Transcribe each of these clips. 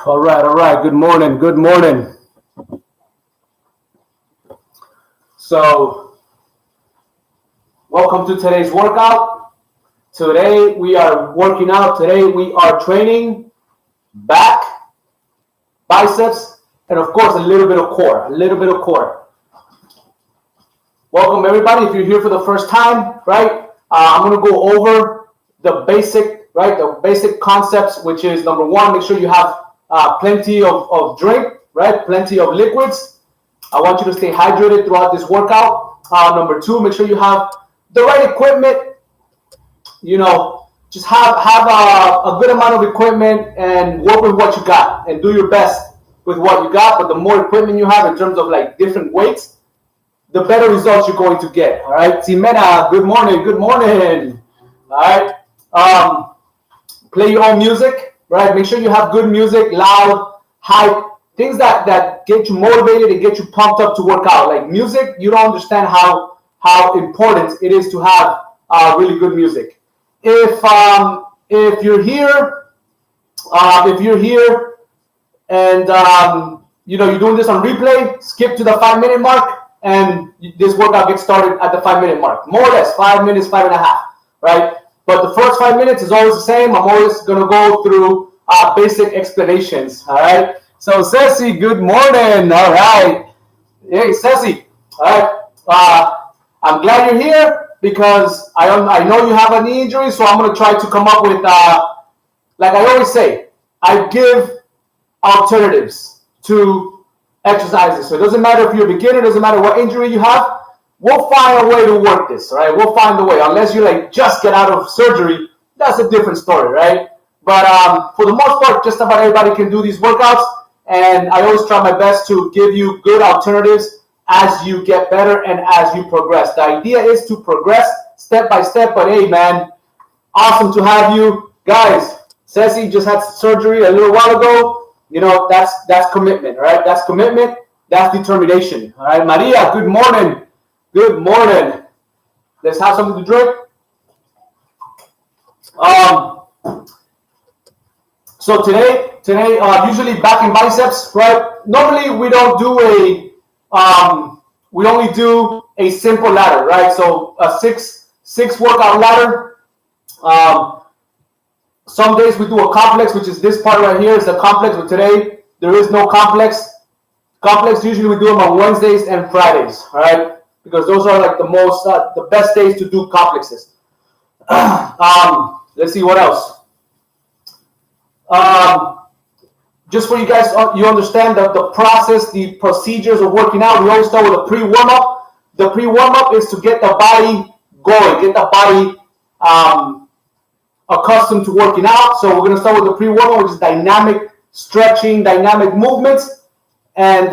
All right. Good morning. So, welcome to today's workout. Today we are working out. Today we are training back, biceps, and of course a little bit of core. Welcome everybody. If you're here for the first time, right? I'm going to go over the basic concepts, which is number one, make sure you have plenty of drink, right? Plenty of liquids. I want you to stay hydrated throughout this workout. Number two, make sure you have the right equipment. Just have a good amount of equipment and work with what you got and do your best with what you got. But the more equipment you have in terms of like different weights, the better results you're going to get. All right. Ximena, good morning. All right. Play your own music. Right, make sure you have good music, loud, hype, things that get you motivated and get you pumped up to work out. Like music, you don't understand how important it is to have really good music. If you're here and you're doing this on replay, skip to the 5-minute mark, and this workout gets started at the 5-minute mark, more or less 5 minutes, 5.5, right? But the first 5 minutes is always the same. I'm always going to go through basic explanations. All right. So, Ceci, good morning. All right. Hey, Ceci. All right. I'm glad you're here because I know you have a knee injury. So I'm going to try to come up with, like I always say, I give alternatives to exercises. So it doesn't matter if you're a beginner. It doesn't matter what injury you have. We'll find a way to work this, right? We'll find a way. Unless you just get out of surgery, that's a different story, right? But for the most part, just about everybody can do these workouts. And I always try my best to give you good alternatives as you get better and as you progress. The idea is to progress step by step. But hey, man, awesome to have you guys. Ceci just had surgery a little while ago. That's commitment, all right? That's commitment. That's determination. All right, Maria, good morning. Good morning. Let's have something to drink. So today, usually back in biceps, right? Normally we don't do we only do a simple ladder, right? So a six workout ladder. Some days we do a complex, which is this part right here is a complex, but today there is no complex. Complex, usually we do them on Wednesdays and Fridays, all right? Because those are like the best days to do complexes. Let's see what else. Just for you guys, you understand the process, the procedures of working out. We always start with a pre-warm-up. The pre-warm-up is to get the body going, get the body accustomed to working out. So we're going to start with the pre-warm-up, which is dynamic stretching, dynamic movements. And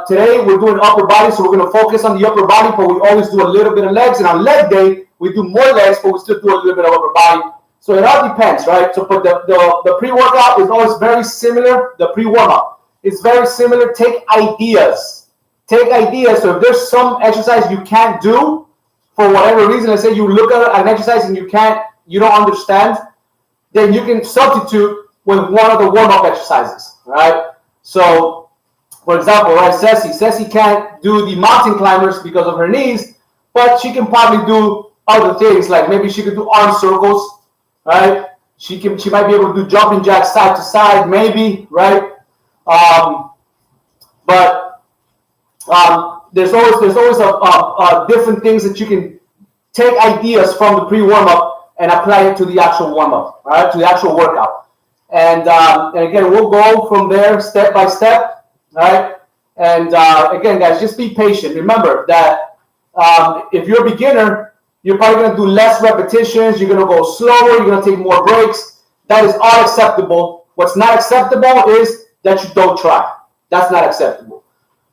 today we're doing upper body, so we're going to focus on the upper body, but we always do a little bit of legs. And on leg day, we do more legs, but we still do a little bit of upper body. So it all depends, right? So, but the pre-workout is always very similar. The pre-warm-up is very similar. Take ideas. So if there's some exercise you can't do for whatever reason, let's say you look at an exercise and you don't understand, then you can substitute with one of the warm-up exercises, right? So, for example, right, Ceci can't do the mountain climbers because of her knees, but she can probably do other things, like maybe she could do arm circles, right? She might be able to do jumping jacks side to side, maybe, right? But there's always a different things that you can take ideas from the pre-warm-up and apply it to the actual warm-up, all right, to the actual workout. And again, we'll go from there step by step. All right, and again, guys, just be patient. Remember that if you're a beginner, you're probably going to do less repetitions. You're going to go slower. You're going to take more breaks. That is all acceptable. What's not acceptable is that you don't try. That's not acceptable.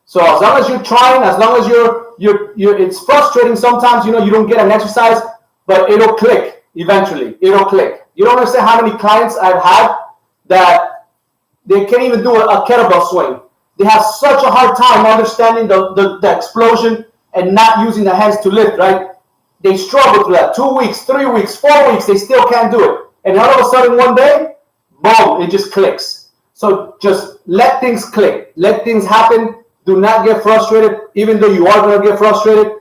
So as long as you're trying, as long as you're it's frustrating sometimes. You don't get an exercise, but it'll click eventually. It'll click. You don't understand how many clients I've had that they can't even do a kettlebell swing. They have such a hard time understanding the explosion and not using the hands to lift, right? They struggle through that. 2 weeks, 3 weeks, 4 weeks, they still can't do it. And all of a sudden one day, boom, it just clicks. So just let things click. Let things happen. Do not get frustrated, even though you are going to get frustrated.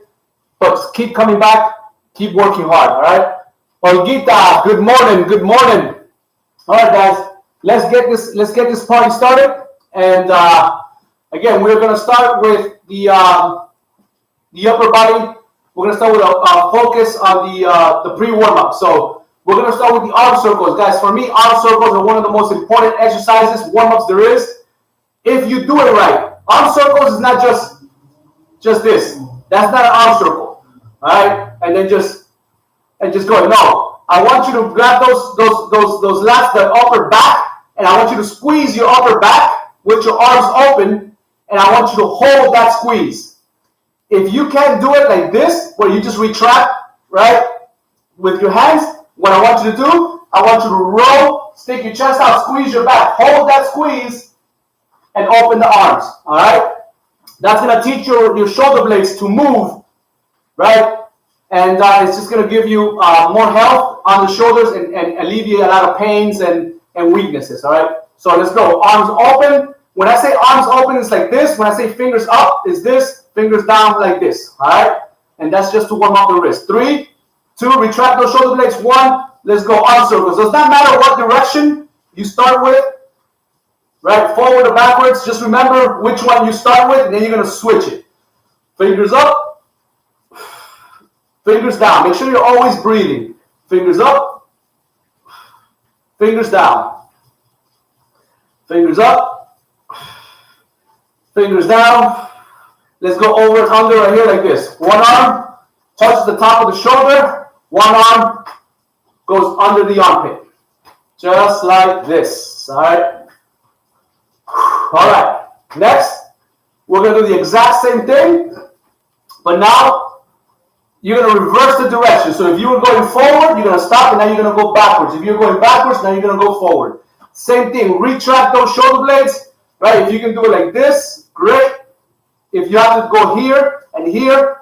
But keep coming back. Keep working hard, all right? Olguita, good morning. Good morning. All right, guys. Let's get this party started. And again, we're going to start with the upper body. We're going to start with a focus on the pre-warm-up. So we're going to start with the arm circles. Guys, for me, arm circles are one of the most important exercises, warm-ups there is. If you do it right, arm circles is not just this. That's not an arm circle. All right? And then just go. No. I want you to grab those lats, the upper back, and I want you to squeeze your upper back with your arms open, and I want you to hold that squeeze. If you can't do it like this, where you just retract, right, with your hands, what I want you to do, I want you to roll, stick your chest out, squeeze your back, hold that squeeze, and open the arms, all right? That's going to teach your shoulder blades to move, right? And it's just going to give you more health on the shoulders and alleviate a lot of pains and weaknesses, all right? So let's go. Arms open. When I say arms open, it's like this. When I say fingers up, it's this. Fingers down like this, all right? And that's just to warm up the wrist. 3, 2, retract those shoulder blades. 1, let's go arm circles. Does not matter what direction you start with, right? Forward or backwards. Just remember which one you start with, and then you're going to switch it. Fingers up, fingers down. Make sure you're always breathing. Fingers up, fingers down. Fingers up, fingers down. Let's go over and under right here like this. One arm touches the top of the shoulder. One arm goes under the armpit. Just like this. All right. All right. Next, we're going to do the exact same thing. But now, you're going to reverse the direction. So if you were going forward, you're going to stop, and now you're going to go backwards. If you're going backwards, now you're going to go forward. Same thing. Retract those shoulder blades. Right? If you can do it like this, great. If you have to go here and here,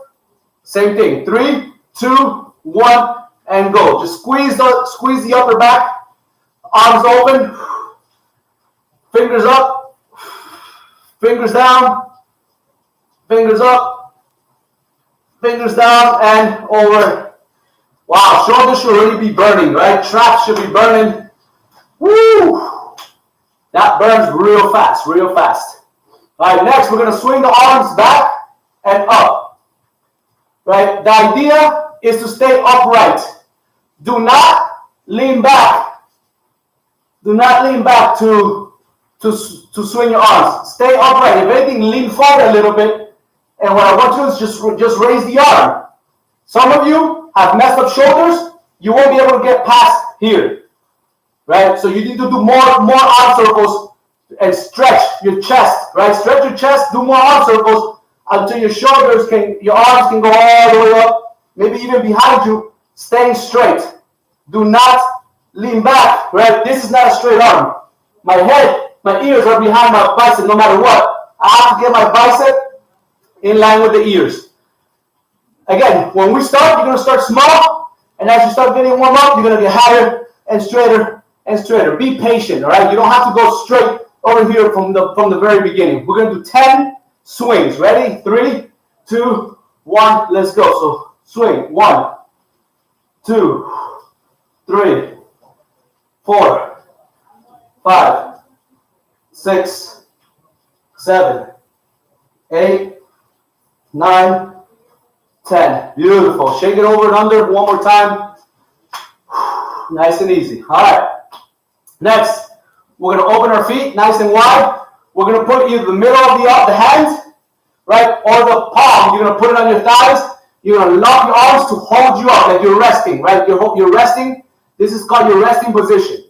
same thing. 3, 2, 1, and go. Just squeeze the upper back. Arms open. Fingers up. Fingers down. Fingers up. Fingers down and over. Wow, shoulders should already be burning, right? Traps should be burning. Woo! That burns real fast, real fast. All right, next we're going to swing the arms back and up. Right? The idea is to stay upright. Do not lean back. Do not lean back to swing your arms. Stay upright. If anything, lean forward a little bit. And what I want you to do is just raise the arm. Some of you have messed up shoulders. You won't be able to get past here. Right? So you need to do more arm circles and stretch your chest. Right? Stretch your chest, do more arm circles until your arms can go all the way up, maybe even behind you, staying straight. Do not lean back. Right? This is not a straight arm. My head, my ears are behind my bicep no matter what. I have to get my bicep in line with the ears. Again, when we start, you're going to start small, and as you start getting warm up, you're going to get higher and straighter and straighter. Be patient, all right? You don't have to go straight over here from the very beginning. We're going to do 10 swings. Ready? 3, 2, 1, let's go. So swing. 1, 2, 3, 4, 5, 6, 7, 8, 9, 10. Beautiful. Shake it over and under one more time. Nice and easy. All right. Next, we're going to open our feet nice and wide. We're going to put either the middle of the hands, right, or the palm. You're going to put it on your thighs. You're going to lock your arms to hold you up like you're resting, right? You're resting. This is called your resting position.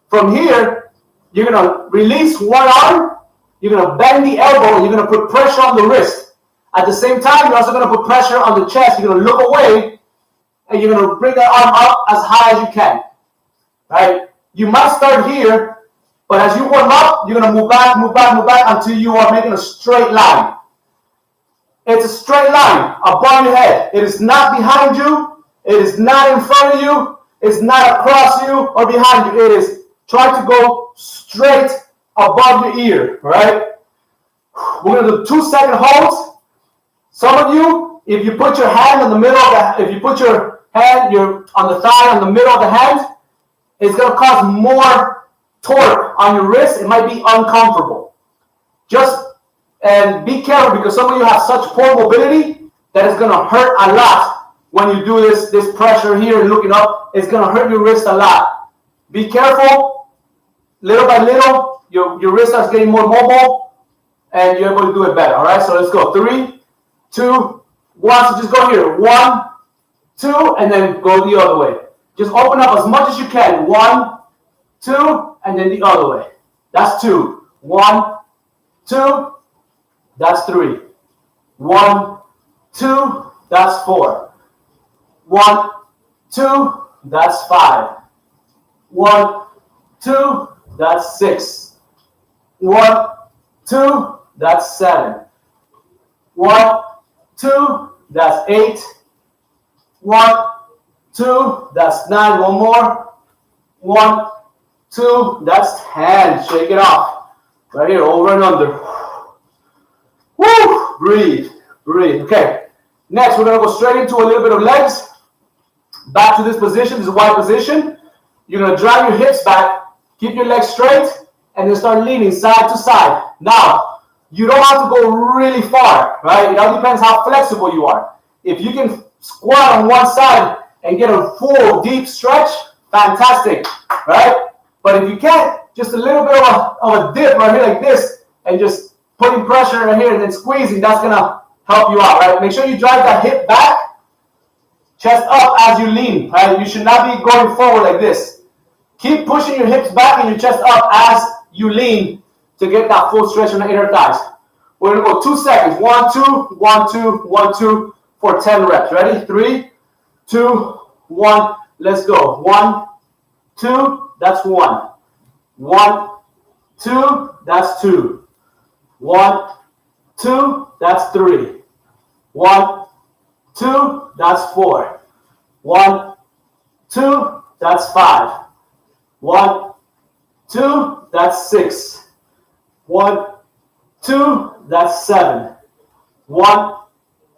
From here, you're going to release one arm. You're going to bend the elbow, and you're going to put pressure on the wrist. At the same time, you're also going to put pressure on the chest. You're going to look away, and you're going to bring that arm up as high as you can. Right? You might start here, but as you warm up, you're going to move back until you are making a straight line. It's a straight line above your head. It is not behind you. It is not in front of you. It's not across you or behind you. It is try to go straight above your ear, right? We're gonna do 2-second holds. Some of you, if you put your hand in the middle of the, if you put your hand, on the thigh, on the middle of the hand, it's gonna cause more torque on your wrist. It might be uncomfortable. And be careful because some of you have such poor mobility that it's gonna hurt a lot when you do this pressure here and looking up. It's gonna hurt your wrist a lot. Be careful. Little by little, your wrist starts getting more mobile, and you're able to do it better. All right, so let's go. 3, 2, 1. So just go here. 1, 2, and then go the other way. Just open up as much as you can. 1, 2, and then the other way. That's 2. 1, 2. That's 3. 1, 2. That's 4. 1, 2. That's 5. 1, 2. That's 6. 1, 2. That's 7. 1, 2. That's 8. 1, 2. That's 9. One more. 1, 2. That's 10. Shake it off. Right here, over and under. Woo! Breathe. Breathe. Okay. Next, we're going to go straight into a little bit of legs. Back to this position. This is wide position. You're going to drive your hips back. Keep your legs straight. And then start leaning side to side. Now, you don't have to go really far, right? It all depends how flexible you are. If you can squat on one side and get a full deep stretch, fantastic, right? But if you can't, just a little bit of a dip right here like this, and just putting pressure right here and then squeezing, that's gonna help you out, right? Make sure you drive that hip back, chest up as you lean, right? You should not be going forward like this. Keep pushing your hips back and your chest up as you lean to get that full stretch on the inner thighs. We're gonna go 2 seconds. 1, 2, 1, 2, 1, 2 for 10 reps. Ready? 3, 2, 1. Let's go. 1, 2. That's 1. 1, 2. That's 2. 1, 2. That's 3. 1, 2. That's 4. 1, 2. That's 5. 1, 2. That's 6. 1, 2. That's 7. 1,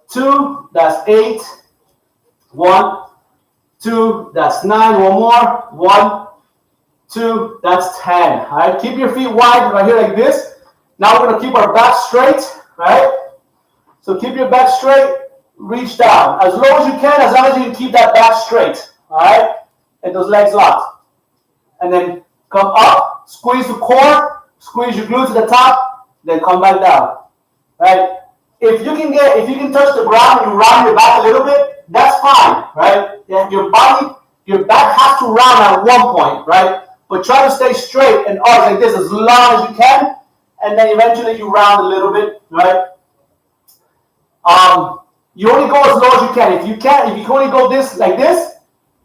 2. That's 8. 1, 2. That's 9. One more. 1, 2. That's 10. All right. Keep your feet wide right here like this. Now we're gonna keep our back straight. Right. So keep your back straight. Reach down as low as you can. As long as you can keep that back straight. All right. And those legs locked. And then come up. Squeeze the core. Squeeze your glutes to the top. Then come back down. Right. If you can touch the ground and you round your back a little bit, that's fine, right? Your back has to round at one point, right? But try to stay straight and arch like this as long as you can, and then eventually you round a little bit, right? You only go as low as you can. If you can only go this like this,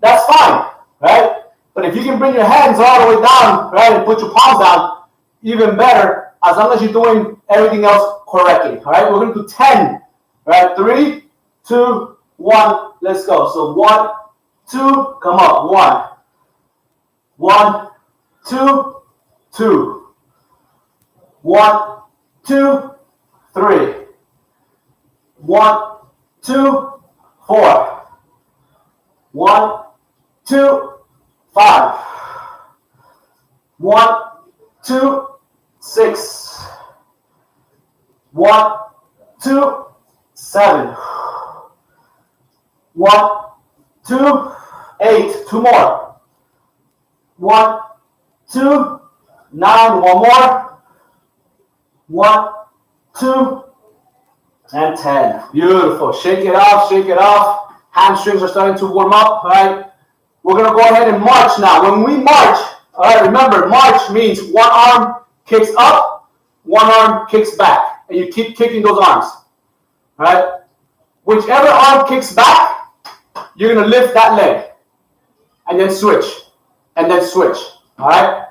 that's fine, right? But if you can bring your hands all the way down, right, and put your palms down, even better. As long as you're doing everything else correctly. All right, we're going to do 10. All right, 3, 2, 1. Let's go. So 1, 2, come up. 1, 1, 2, 2. 1, 2, 3. 1, 2, 4. 1, 2, 5. 1, 2, 6. 1, 2, 7. 1, 2, 8. 2 more. 1, 2, 9. One more. 1, 2, and 10. Beautiful. Shake it off. Shake it off. Hamstrings are starting to warm up. All right. We're gonna go ahead and march now. When we march, all right. Remember, march means one arm kicks up, one arm kicks back, and you keep kicking those arms. All right. Whichever arm kicks back, you're gonna lift that leg, and then switch, and then switch. All right.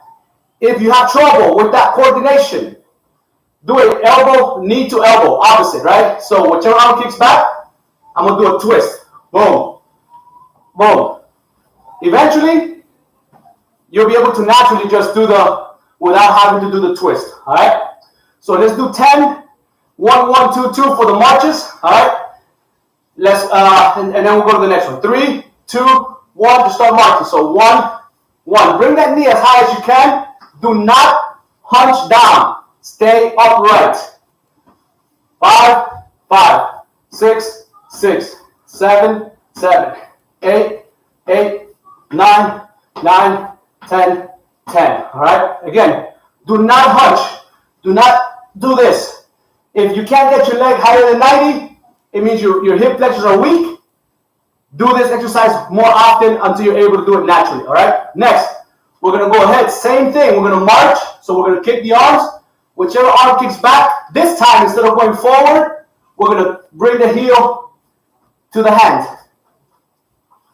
If you have trouble with that coordination, do it elbow, knee to elbow, opposite, right? So whichever arm kicks back, I'm gonna do a twist. Boom, boom. Eventually, you'll be able to naturally just do without having to do the twist. All right. So let's do 10, 1, 1, 2, 2 for the marches. All right. Let's and then we'll go to the next one. 3, 2, 1 to start marching. So 1, 1. Bring that knee as high as you can. Do not hunch down. Stay upright. 5, 5, 6, 6, 7, 7, 8, 8, 9, 9, 10, 10. All right. Again, do not hunch. Do not do this. If you can't get your leg higher than 90, it means your hip flexors are weak. Do this exercise more often until you're able to do it naturally. All right. Next, we're gonna go ahead. Same thing. We're gonna march. So we're gonna kick the arms. Whichever arm kicks back, this time instead of going forward, we're gonna bring the heel to the hand.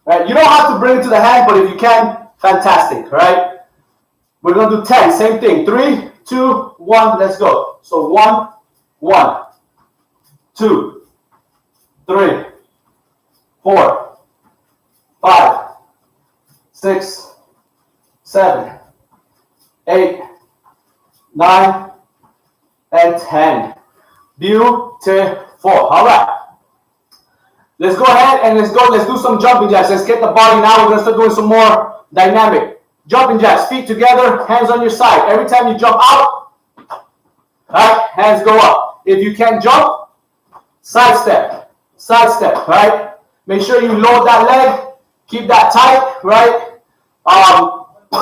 Right? You don't have to bring it to the hand, but if you can, fantastic. Right? We're gonna do 10. Same thing. 3, 2, 1. Let's go. So 1, 1, 2, 3, 4, 5, 6, 7, 8, 9, and 10. Beautiful. All right. Let's go ahead and let's do some jumping jacks. Let's get the body now. We're going to start doing some more dynamic jumping jacks. Feet together, hands on your side. Every time you jump out, right, hands go up. If you can't jump, side step, right? Make sure you load that leg. Keep that tight, right?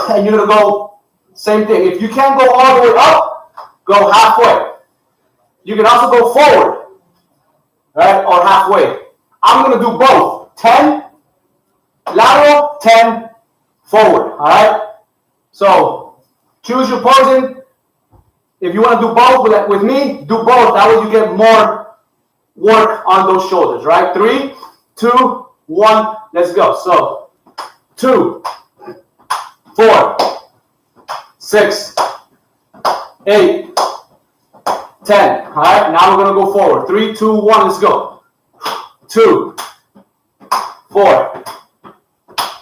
And you're going to go, same thing. If you can't go all the way up, go halfway. You can also go forward, right, or halfway. I'm going to do both. 10 lateral, 10 forward, all right? So choose your poison. If you want to do both with me, do both. That way you get more work on those shoulders, right? 3, 2, 1, let's go. So 2, 4, 6, 8, 10. All right, now we're going to go forward. 3, 2, 1, let's go. 2, 4,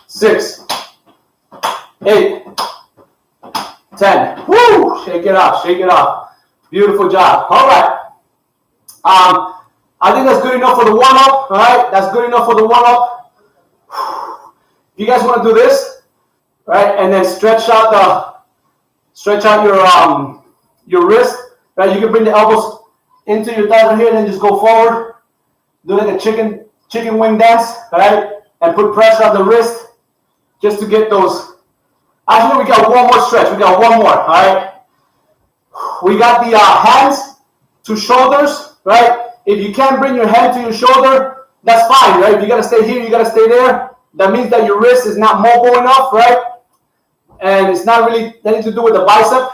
6, 8, 10. Woo! Shake it off, shake it off. Beautiful job. All right. I think that's good enough for the warm-up. All right, that's good enough for the warm-up. If you guys want to do this, right, and then stretch out your wrist, right? You can bring the elbows into your thighs right here, and then just go forward. Do like a chicken wing dance, right? And put pressure on the wrist just to get those. Actually, we got one more stretch. We got one more, all right? We got the hands to shoulders, right? If you can't bring your hand to your shoulder, that's fine, right? If you got to stay here, you got to stay there. That means that your wrist is not mobile enough, right? And it's not really anything to do with the bicep.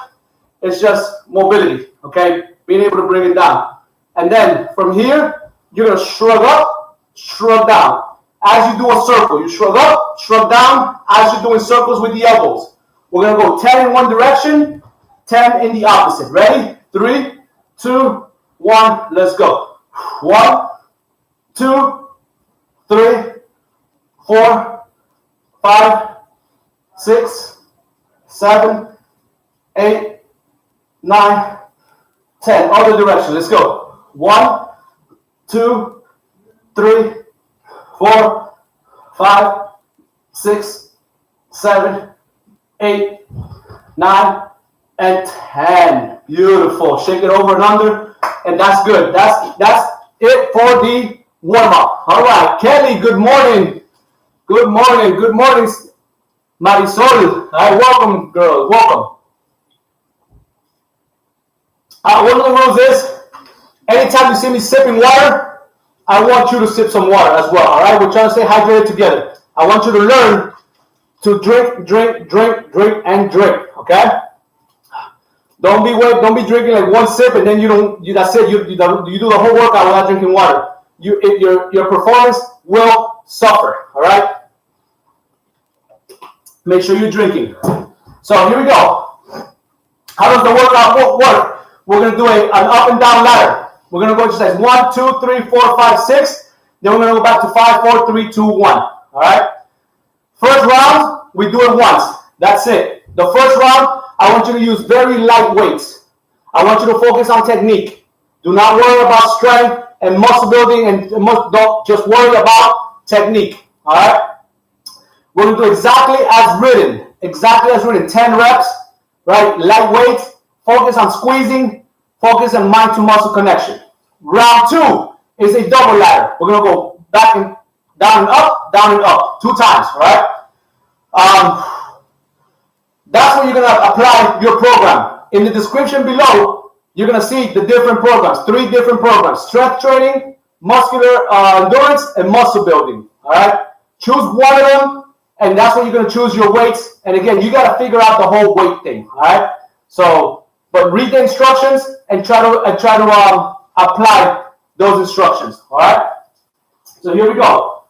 It's just mobility, okay? Being able to bring it down. And then from here, you're going to shrug up, shrug down. As you do a circle, you shrug up, shrug down, as you're doing circles with the elbows. We're going to go 10 in one direction, 10 in the opposite. Ready? 3, 2, 1, let's go. 1, 2, 3, 4, 5, 6, 7, 8, 9, 10. Other direction. Let's go. 1, 2, 3, 4, 5, 6, 7, 8, 9, and 10. Beautiful. Shake it over and under, and that's good. That's it for the warm-up. All right, Kelly, good morning. Good morning. Good morning, Marisol. Welcome, girls. Welcome. One of the rules is, anytime you see me sipping water, I want you to sip some water as well, all right? We're trying to stay hydrated together. I want you to learn to drink, drink, drink, drink, and drink, okay? Don't be drinking like one sip and then that's it. You do the whole workout without drinking water. Your performance will suffer, all right? Make sure you're drinking. So here we go. How does the workout work? We're going to do an up and down ladder. We're going to go exercise 1, 2, 3, 4, 5, 6. Then we're going to go back to 5, 4, 3, 2, 1. All right? First round, we do it once. That's it. The first round, I want you to use very light weights. I want you to focus on technique. Do not worry about strength and muscle building, and don't just worry about technique. All right? We're going to do exactly as written. Exactly as written. 10 reps, right? Light weights. Focus on squeezing. Focus on mind to muscle connection. Round 2 is a double ladder. We're going to go back and down and up 2 times. All right? That's where you're going to apply your program. In the description below, you're going to see the different programs, 3 different programs: strength training, muscular endurance, and muscle building. All right? Choose one of them, and that's where you're going to choose your weights. And again, you got to figure out the whole weight thing. All right? So, but read the instructions and try to apply those instructions. All right? So here we go.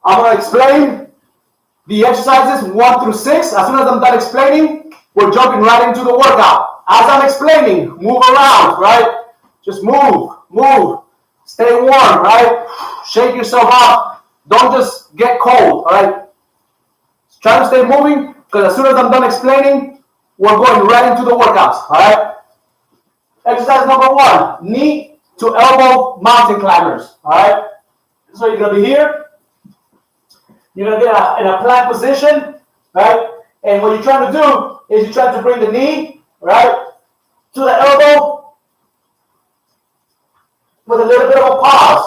I'm going to explain the exercises 1 through 6. As soon as I'm done explaining, we're jumping right into the workout. As I'm explaining, move around, right? Just move. Stay warm, right? Shake yourself up. Don't just get cold, all right? Try to stay moving, because as soon as I'm done explaining, we're going right into the workouts, all right? Exercise number 1, knee to elbow mountain climbers, all right? So you're going to be here. You're going to get in a plank position, right? And what you're trying to do is you're trying to bring the knee, right, to the elbow with a little bit of a pause.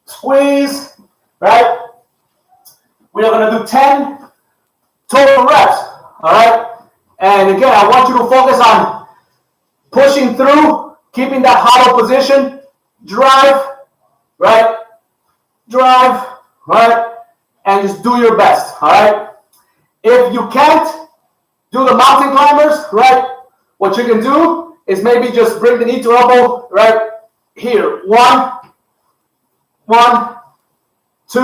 Squeeze, right? We are going to do 10 total reps, all right? And again, I want you to focus on pushing through, keeping that hollow position, drive, right? And just do your best, all right? If you can't do the mountain climbers, right, what you can do is maybe just bring the knee to elbow, right, here. 1, 2.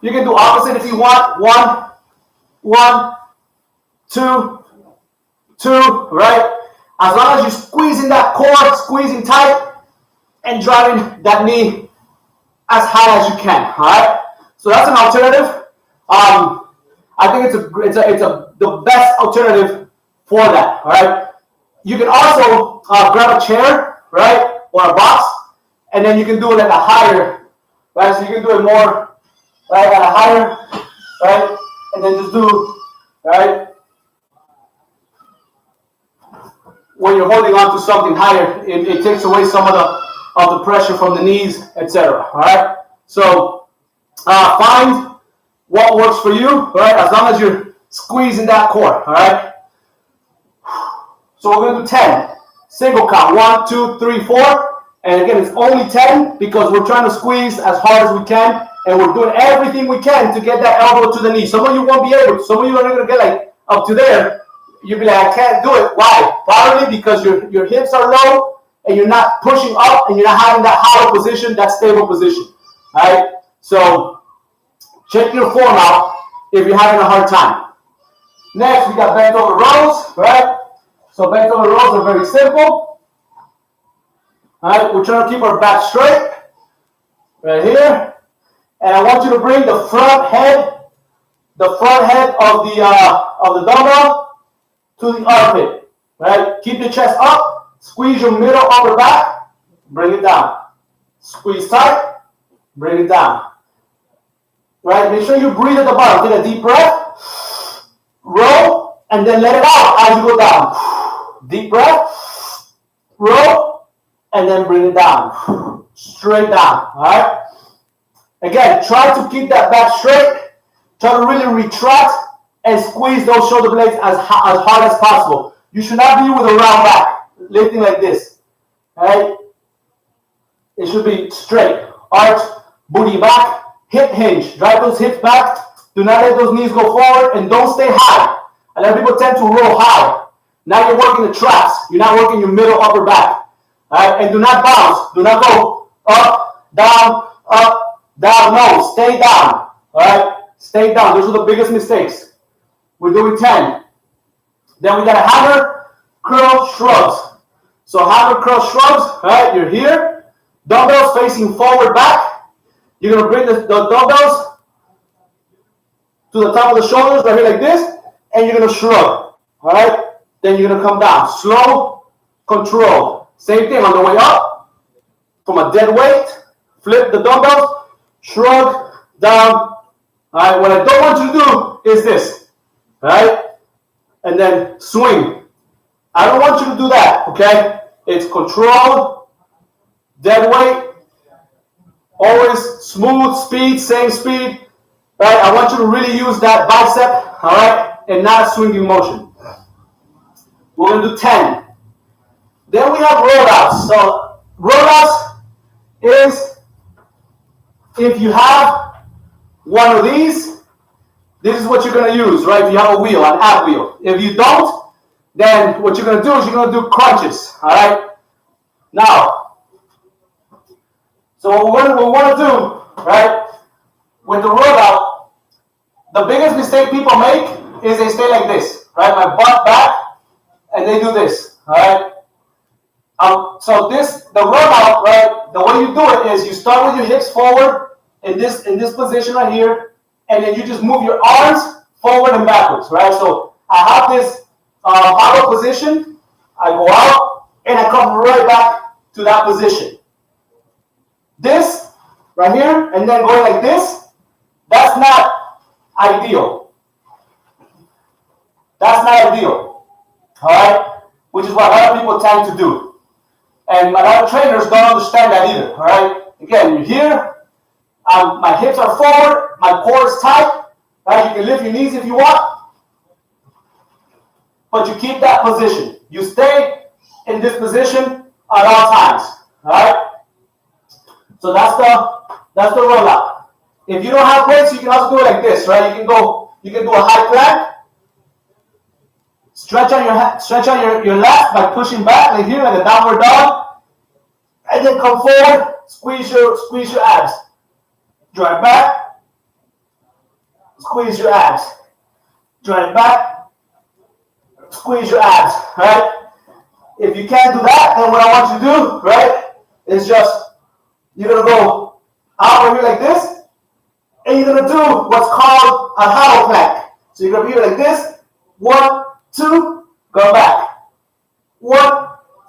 You can do opposite if you want. 1, 2, right? As long as you're squeezing that core, squeezing tight, and driving that knee as high as you can, all right? So that's an alternative. I think it's the best alternative for that, all right? You can also grab a chair, right, or a box, and then you can do it at a higher, right? So you can do it more, right, at a higher, right, and then just do, right, when you're holding on to something higher, it takes away some of the pressure from the knees, etc. All right. So find what works for you, all right? As long as you're squeezing that core, all right? So we're going to do 10. Single count. 1, 2, 3, 4. And again, it's only 10 because we're trying to squeeze as hard as we can, and we're doing everything we can to get that elbow to the knee. Some of you won't be able to. Some of you are going to get like up to there. You'll be like, I can't do it. Why? Probably because your hips are low and you're not pushing up and you're not having that hollow position, that stable position. All right? So check your form out if you're having a hard time. Next, we got bent over rows, right? So bent over rows are very simple. All right, we're trying to keep our back straight, right here. And I want you to bring the front head of the dumbbell to the armpit, right? Keep the chest up, squeeze your middle upper back, bring it down. Squeeze tight, bring it down. Right? Make sure you breathe at the bottom. Take a deep breath, roll, and then let it out as you go down. Deep breath, roll, and then bring it down. Straight down. All right? Again, try to keep that back straight. Try to really retract and squeeze those shoulder blades as hard as possible. You should not be with a round back, lifting like this. All right? It should be straight. Arch, booty back, hip hinge. Drive those hips back. Do not let those knees go forward, and don't stay high. A lot of people tend to roll high. Now you're working the traps. You're not working your middle upper back. All right? And do not bounce. Do not go up, down, no. Stay down. All right? Stay down. Those are the biggest mistakes. We're doing 10. Then we got a hammer, curl, shrugs. So hammer, curl, shrugs. All right? You're here. Dumbbells facing forward, back. You're going to bring the dumbbells to the top of the shoulders, right here like this, and you're gonna shrug, all right? Then you're gonna come down, slow, control. Same thing on the way up, from a dead weight, flip the dumbbells, shrug, down. All right, what I don't want you to do is this, all right? And then swing. I don't want you to do that, okay? It's controlled, dead weight, always smooth speed, same speed, right? I want you to really use that bicep, all right, and not swinging motion. We're gonna do 10. Then we have rollouts. So rollouts is if you have one of these, this is what you're gonna use, right? If you have a wheel, an ab wheel. If you don't, then what you're gonna do is you're gonna do crunches, all right? Now, so what we wanna do, right, with the rollout, the biggest mistake people make is they stay like this, right? My butt back, and they do this, all right? So the rollout, right? The way you do it is you start with your hips forward in this position right here, and then you just move your arms forward and backwards, right? So I have this hollow position. I go out and I come right back to that position. This right here, and then going like this. That's not ideal. That's not ideal, all right? Which is what a lot of people tend to do. And a lot of trainers don't understand that either, all right? Again, you're here, my hips are forward, my core is tight, right? You can lift your knees if you want, but you keep that position. You stay in this position at all times, all right? So that's the rollout. If you don't have weights, you can also do it like this, right? You can do a high plank, stretch on your lats by pushing back like here, like a downward dog, and then come forward, squeeze your abs. Drive back, squeeze your abs. Drive back, squeeze your abs, right? If you can't do that, then what I want you to do, right, is just, you're gonna go out over here like this, and you're gonna do what's called a hollow plank. So you're gonna be here like this, 1, 2, go back. 1,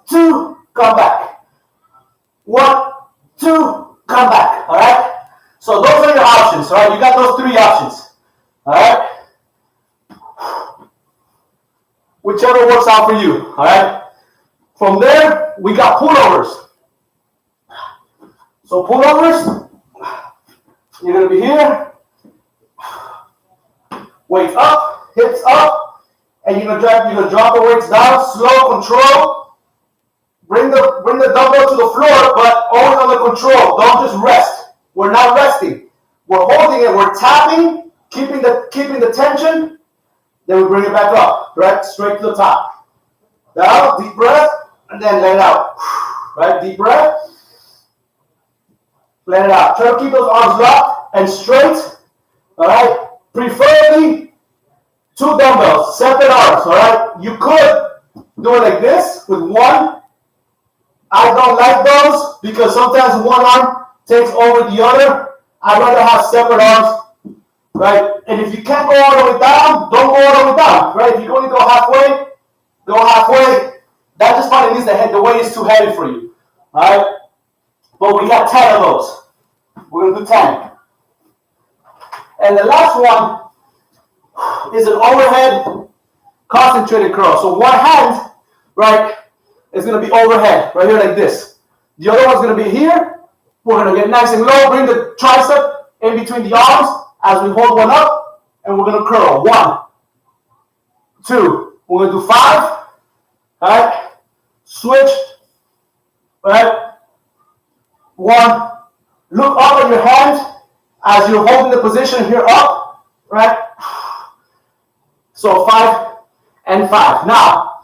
2, come back. 1, 2, come back. All right. So those are your options. All right. You got those 3 options. All right. Whichever works out for you. All right. From there, we got pullovers. So pullovers, you're gonna be here. Weights up, hips up. And you're gonna drop the weights down, slow, control. Bring the dumbbell to the floor, but always on the control. Don't just rest. We're not resting. We're holding it. We're tapping, keeping the tension. Then we bring it back up, right? Straight to the top. Down, deep breath, and then let it out. Right? Deep breath. Let it out. Try to keep those arms locked and straight. All right? Preferably 2 dumbbells, separate arms, all right? You could do it like this with 1. I don't like those because sometimes one arm takes over the other. I'd rather have separate arms, right? And if you can't go all the way down, don't go all the way down, right? If you only go halfway, go halfway. That just probably means the weight is too heavy for you, all right? But we got 10 of those. We're going to do 10. And the last one is an overhead concentrated curl. So one hand, right, is going to be overhead, right here like this. The other one's going to be here. We're going to get nice and low, bring the tricep in between the arms as we hold one up, and we're going to curl. 1, 2. We're going to do 5. All right. Switch. All right. 1. Look up at your hands as you're holding the position here up, right? So 5 and 5. Now,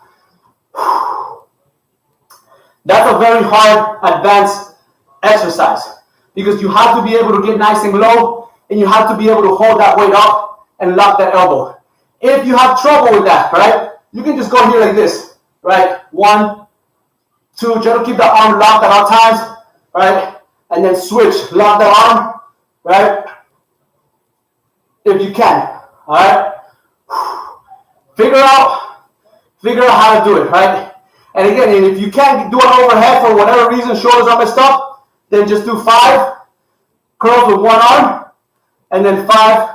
that's a very hard advanced exercise because you have to be able to get nice and low and you have to be able to hold that weight up and lock that elbow. If you have trouble with that, right, you can just go here like this, right? 1, 2, try to keep the arm locked at all times, right? And then switch, lock the arm, right? If you can, All right. Figure out how to do it, right? And again, if you can't do an overhead for whatever reason, shoulders are messed up, then just do 5 curls with one arm, and then 5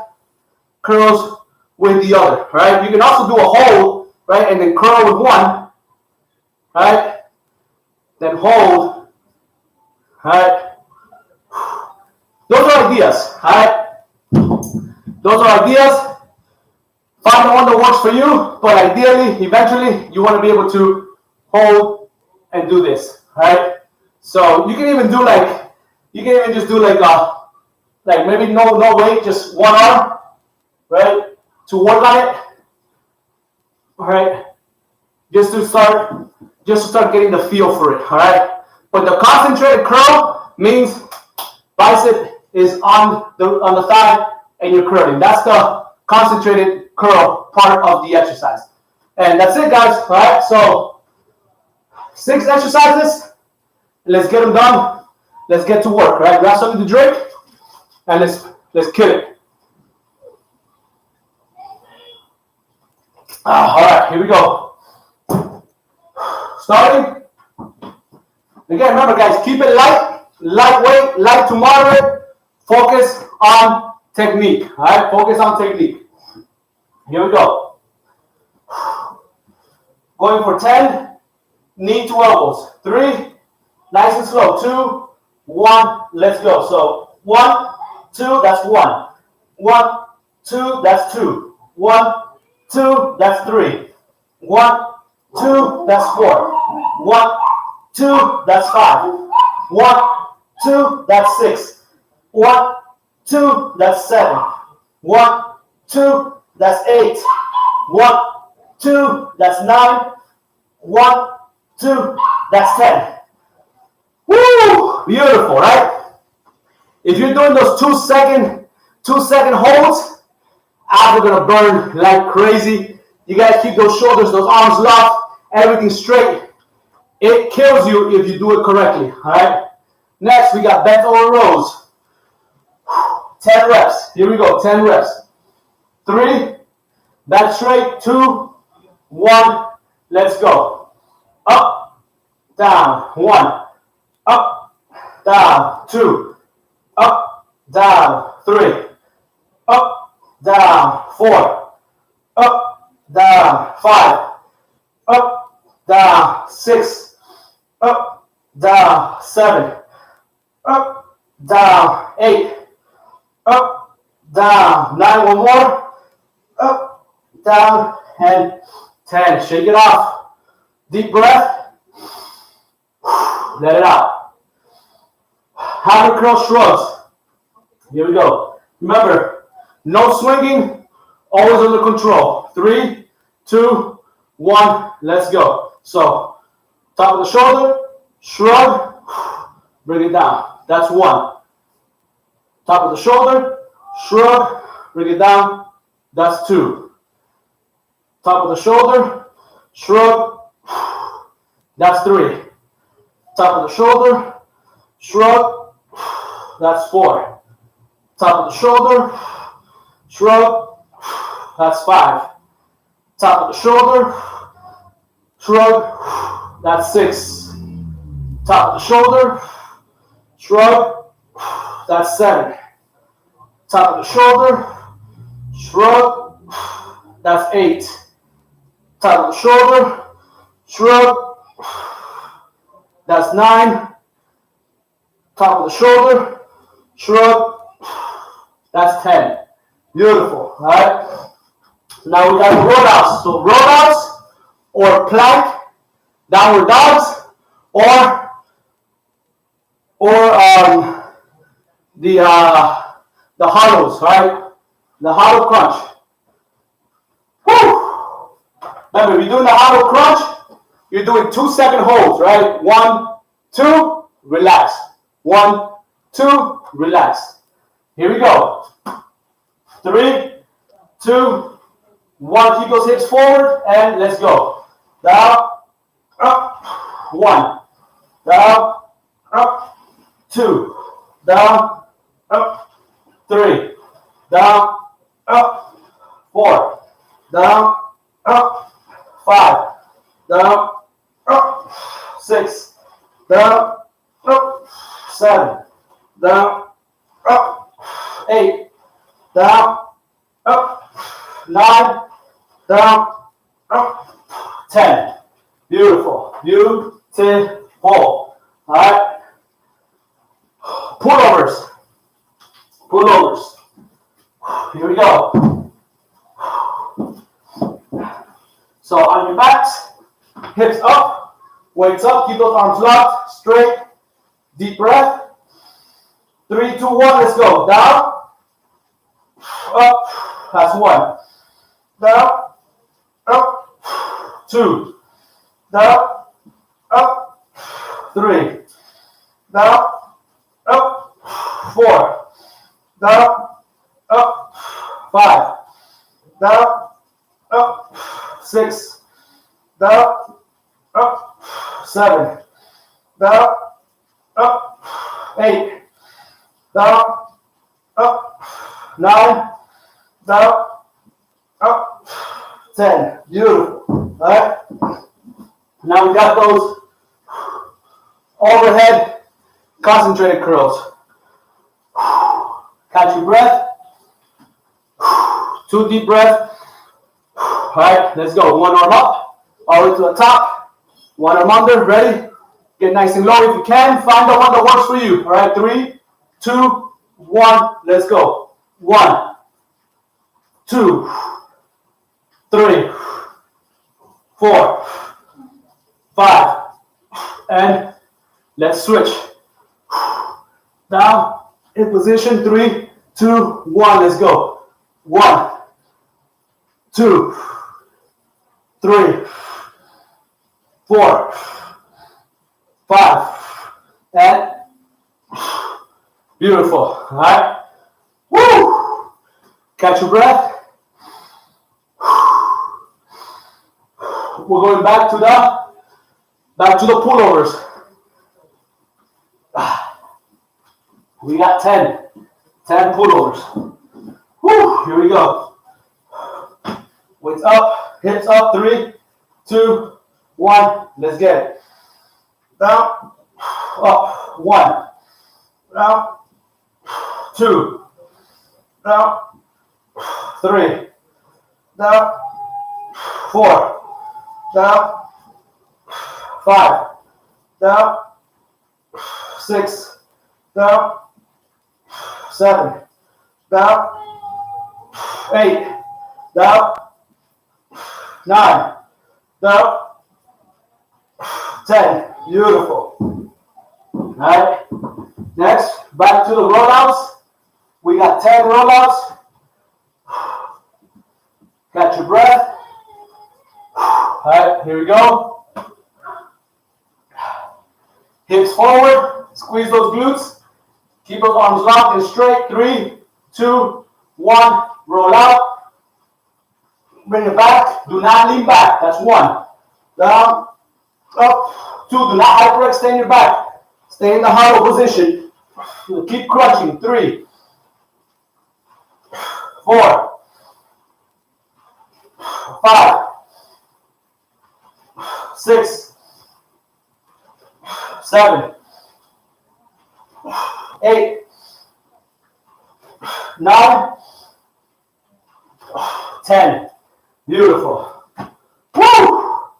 curls with the other, right? You can also do a hold, right, and then curl with one, right? Then hold, right? Those are ideas, right? Those are ideas. Find the one that works for you, but ideally, eventually, you want to be able to hold and do this, right? So you can even do just do like maybe no weight, just one arm, right? To work on it, all right? Just to start getting the feel for it, all right? But the concentrated curl means bicep is on the thigh and you're curling. That's the concentrated curl part of the exercise. And that's it, guys, all right? So 6 exercises. Let's get them done. Let's get to work, right? Grab something to drink and let's kill it. All right, here we go. Starting. Again, remember, guys, keep it lightweight, light to moderate. Focus on technique, all right? Focus on technique. Here we go. Going for 10, knee to elbows. 3, nice and slow. 2, 1, let's go. So 1, 2, that's 1. 1, 2, that's 2. 1, 2, that's 3. 1, 2, that's 4. 1, 2, that's 5. 1, 2, that's 6. 1, 2, that's 7. 1, 2, that's 8. 1, 2, that's 9. 1, 2, that's 10. Woo! Beautiful, right? If you're doing those 2-second holds, abs are gonna burn like crazy. You gotta keep those shoulders, those arms locked, everything straight. It kills you if you do it correctly, all right? Next, we got bent over rows. 10 reps. Here we go, 10 reps. 3, back straight. 2, 1, let's go. Up, down, 1. Up, down, 2. Up, down, 3. Up, down, 4. Up, down, 5. Up, down, 6. Up, down, 7. Up, down, 8. Up, down, 9, one more. Up, down, and 10. Shake it off. Deep breath. Let it out. Hammer curl shrugs. Here we go. Remember, no swinging, always under control. 3, 2, 1, let's go. So, top of the shoulder, shrug, bring it down. That's 1. Top of the shoulder, shrug, bring it down. That's 2. Top of the shoulder, shrug, that's 3. Top of the shoulder, shrug, that's 4. Top of the shoulder, shrug, that's 5. Top of the shoulder, shrug, that's 6. Top of the shoulder, shrug, that's 7. Top of the shoulder, shrug, that's 8. Top of the shoulder, shrug, that's 9. Top of the shoulder, shrug, that's 10. Beautiful, all right? Now we got the rollouts. So rollouts or plank, downward dogs, or the hollows, right? The hollow crunch. Woo! Remember, if you're doing the hollow crunch, you're doing 2-second holds, right? 1, 2, relax. 1, 2, relax. Here we go. 3, 2, 1. Keep those hips forward and let's go. Down, up, 1. Down, up, 2. Down, up, 3. Down, up, 4, down, up, 5, down, up, 6, down, up, 7, down, up, 8, down, up, 9, down, up, 10. Beautiful, beautiful. All right. Pullovers. Pullovers. Here we go. So on your backs, hips up, weights up, keep those arms locked, straight, deep breath. 3, 2, 1, let's go. Down, up, that's 1. Down, up, 2. Down, up, 3. Down, up, 4. Down, up, 5. Down, up, 6. Down, up, 7. Down, up, 8. Down, up, 9. Down, up, 10. Beautiful. All right. Now we got those overhead concentrated curls. Catch your breath. 2 deep breaths. All right, let's go. 1 arm up, all the way to the top. 1 arm under. Ready? Get nice and low if you can. Find the one that works for you. All right, 3, 2, 1. Let's go. 1, 2, 3, 4, 5, and let's switch. Down in position. 3, 2, 1. Let's go. 1, 2, 3, 4, 5, and beautiful. All right. Woo! Catch your breath. We're going back to the pullovers. We got 10 pullovers. Woo! Here we go. Weights up, hips up. 3, 2, 1. Let's get it. Down, up. 1, down, 2, down, 3, down, 4, down, 5, down, 6, down, 7, down, 8, down, 9, down, 10. Beautiful. All right. Next, back to the rollouts. We got 10 rollouts. Catch your breath. All right, here we go. Hips forward. Squeeze those glutes. Keep those arms locked and straight. 3, 2, 1. Roll out. Bring it back. Do not lean back. That's 1. Down, up, 2. Do not hyperextend your back. Stay in the hollow position. Keep crunching. 3, 4, 5, 6, 7, 8, 9, 10. Beautiful. Woo! All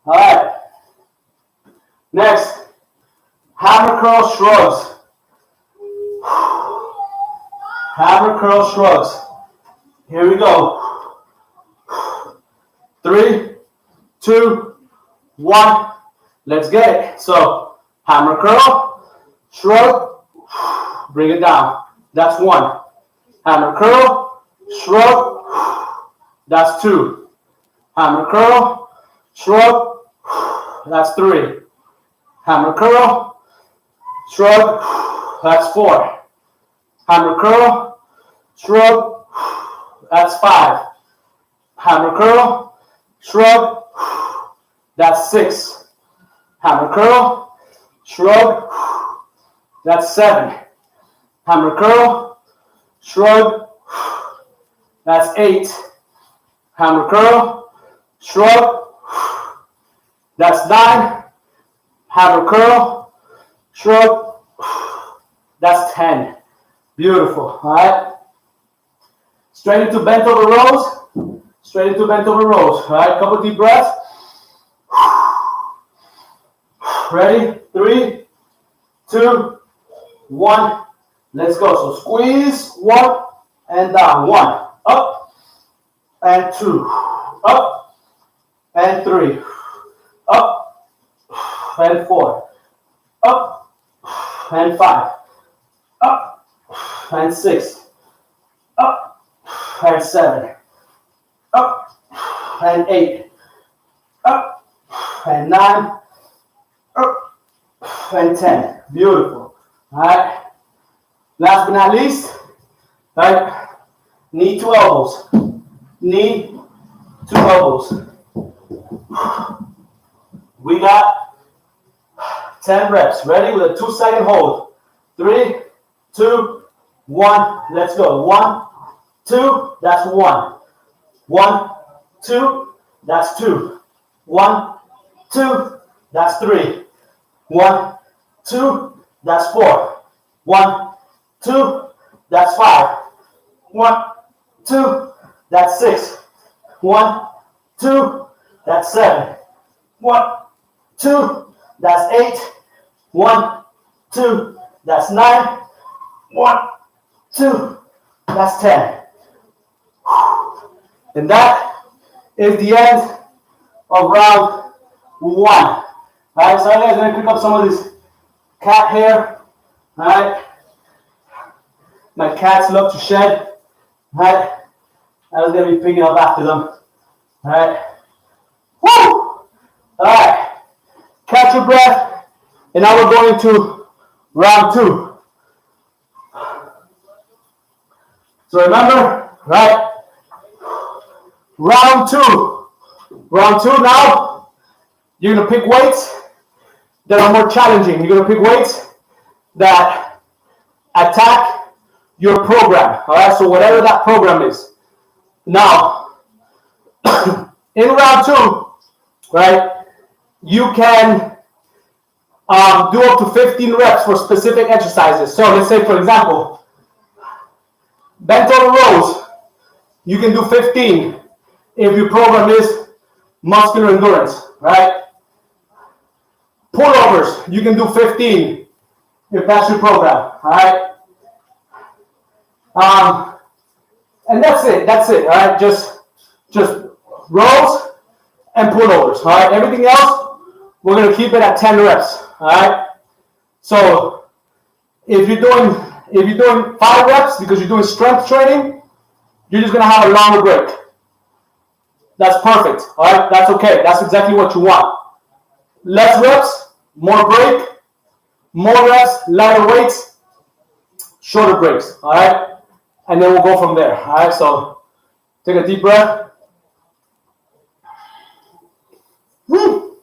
right. Next, hammer curl shrugs. Hammer curl shrugs. Here we go. 3, 2, 1. Let's get it. So, hammer curl, shrug, bring it down. That's 1. Hammer curl, shrug, that's 2. Hammer curl, shrug, that's 3. Hammer curl, shrug, that's 4. Hammer curl, shrug, that's 5. Hammer curl, shrug, that's 6. Hammer curl, shrug, that's 7. Hammer curl, shrug, that's 8. Hammer curl, shrug. That's 9. Hammer curl, shrug. That's 10. Beautiful. All right. Straight into bent over rows. Straight into bent over rows. All right. Couple deep breaths. Ready? 3, 2, 1. Let's go. So squeeze. 1 and down. 1. Up and 2. Up and 3. Up and 4. Up and 5. Up and 6. Up and 7. Up and 8. Up and 9. Up and 10. Beautiful. All right. Last but not least, all right, knee to elbows. Knee to elbows. We got 10 reps. Ready with a 2-second hold. 3, 2, 1. Let's go. 1, 2. That's 1. 1, 2. That's 2. 1, 2. That's 3. 1, 2. That's 4. 1, 2. That's 5. 1, 2. That's 6. 1, 2. That's 7. 1, 2. That's 8. 1, 2. That's 9. 1, 2. That's 10. And that is the end of round 1. All right, so I'm going to pick up some of this cat hair. All right. My cats love to shed. All right. I was going to be picking up after them. All right. Woo! All right. Catch your breath. And now we're going to round 2. So remember, right? Round 2. Round 2 now, you're going to pick weights that are more challenging. You're going to pick weights that attack your program. All right, so whatever that program is. Now, in round 2, right, you can do up to 15 reps for specific exercises. So let's say, for example, bent over rows, you can do 15 if your program is muscular endurance, right? Pullovers, you can do 15 if that's your program, all right? And that's it, all right? Just rows and pullovers, all right? Everything else, we're gonna keep it at 10 reps, all right? So if you're doing 5 reps because you're doing strength training, you're just gonna have a longer break. That's perfect, all right? That's okay. That's exactly what you want. Less reps, more break, more reps, lighter weights, shorter breaks, all right? And then we'll go from there, all right? So take a deep breath. Woo.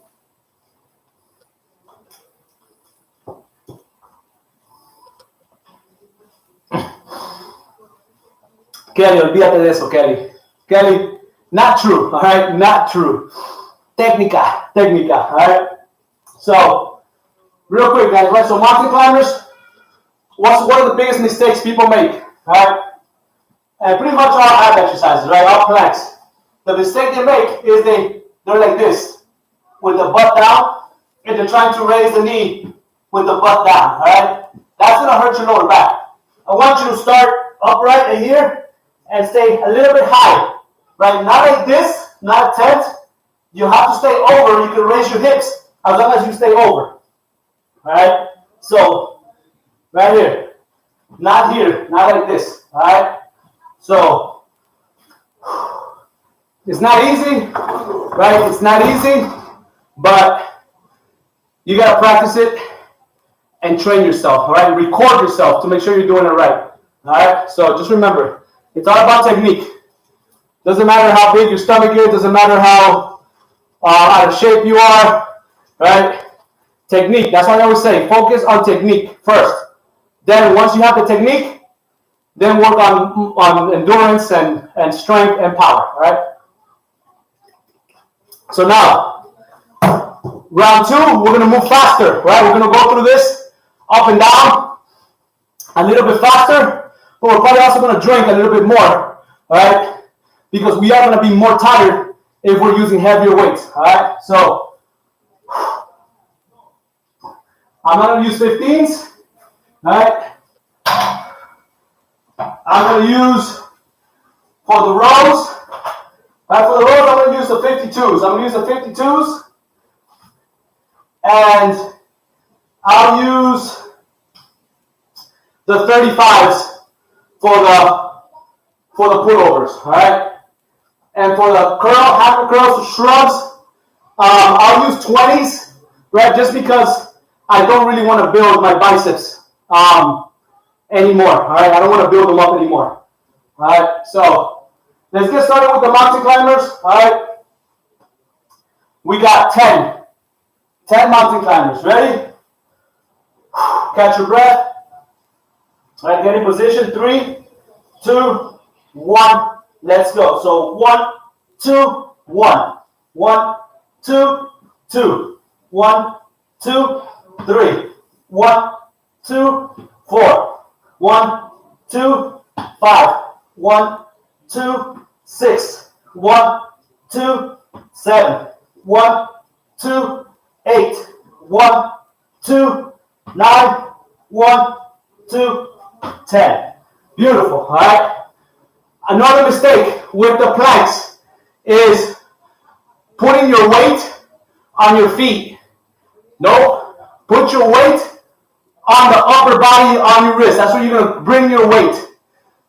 Kelly, olvídate de eso, Kelly. Kelly, not true, all right? Not true. Técnica, all right? So, real quick, guys, right? So mountain climbers, what's one of the biggest mistakes people make, all right? And pretty much all ab exercises, right? All planks. The mistake they make is they're like this, with the butt down, and they're trying to raise the knee with the butt down, all right? That's gonna hurt your lower back. I want you to start upright right here and stay a little bit high, right? Not like this, not tense. You have to stay over. You can raise your hips as long as you stay over, all right? So, right here, not here, not like this, all right? So, it's not easy, right? It's not easy, but you gotta practice it and train yourself, all right? Record yourself to make sure you're doing it right, all right? So just remember, it's all about technique. Doesn't matter how big your stomach is, doesn't matter how out of shape you are, right? Technique, that's why I always say, focus on technique first. Then once you have the technique, then work on endurance and strength and power, all right? So now, round two, we're gonna move faster, right? We're gonna go through this up and down a little bit faster, but we're probably also gonna drink a little bit more, all right? Because we are gonna be more tired if we're using heavier weights, all right? So I'm gonna use 15s, all right? I'm gonna use for the rows, right? For the rows, I'm gonna use the 52s. I'm gonna use the 52s, and I'll use the 35s for the pullovers, all right? And for the curl, hammer curls, shrugs, I'll use 20s, right? Just because I don't really want to build my biceps anymore, all right? I don't want to build them up anymore, all right? So let's get started with the mountain climbers, all right? We got 10 mountain climbers. Ready? Catch your breath. All right, get in position. 3, 2, 1. Let's go. So 1, 2, 1. 1, 2, 2. 1, 2, 3. 1, 2, 4. 1, 2, 5. 1, 2, 6. 1, 2, 7. 1, 2, 8. 1, 2, 9. 1, 2, 10. Beautiful. All right. Another mistake with the planks is putting your weight on your feet. No, put your weight on the upper body, on your wrist. That's where you're going to bring your weight.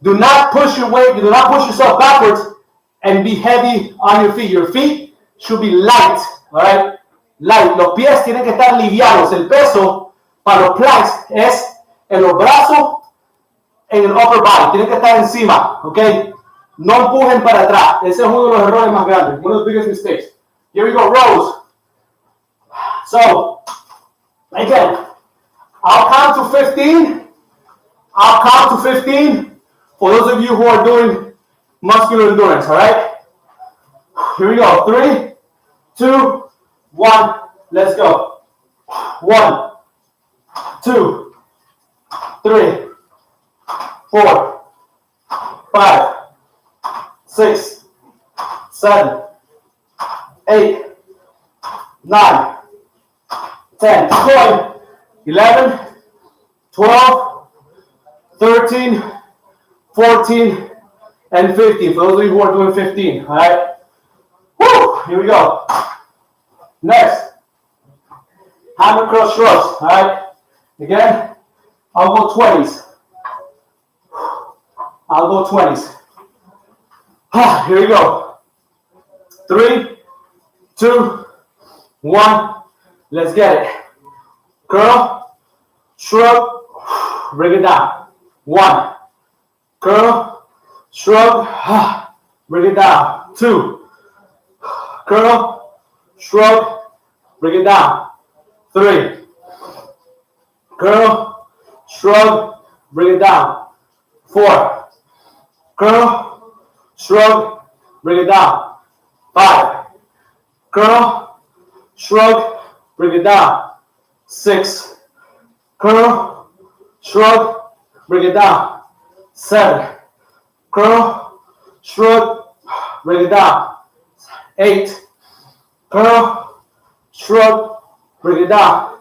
Do not push your weight. Do not push yourself backwards and be heavy on your feet. Your feet should be light. All right. Light. Los pies tienen que estar livianos. El peso para los planks es en los brazos, en el upper body. Tienen que estar encima. ¿Ok? No empujen para atrás. Ese es uno de los errores más grandes. One of the biggest mistakes. Here we go. Rows. So, again, I'll count to 15. I'll count to 15 for those of you who are doing muscular endurance. All right? Here we go. 3, 2, 1. Let's go. 1, 2, 3, 4, 5, 6, 7, 8, 9, 10. Keep going. 11, 12, 13, 14, and 15. For those of you who are doing 15. All right? Woo! Here we go. Next. Hammer curl shrugs. All right? Again, I'll go 20s. I'll go 20s. Here we go. 3, 2, 1. Let's get it. Curl, shrug, bring it down. 1. Curl, shrug, bring it down. 2. Curl, shrug, bring it down. 3. Curl, shrug, bring it down. 4. Curl, shrug, bring it down. 5. Curl, shrug, bring it down. 6. Curl, shrug, bring it down. 7. Curl, shrug, bring it down. 8. Curl, shrug, bring it down.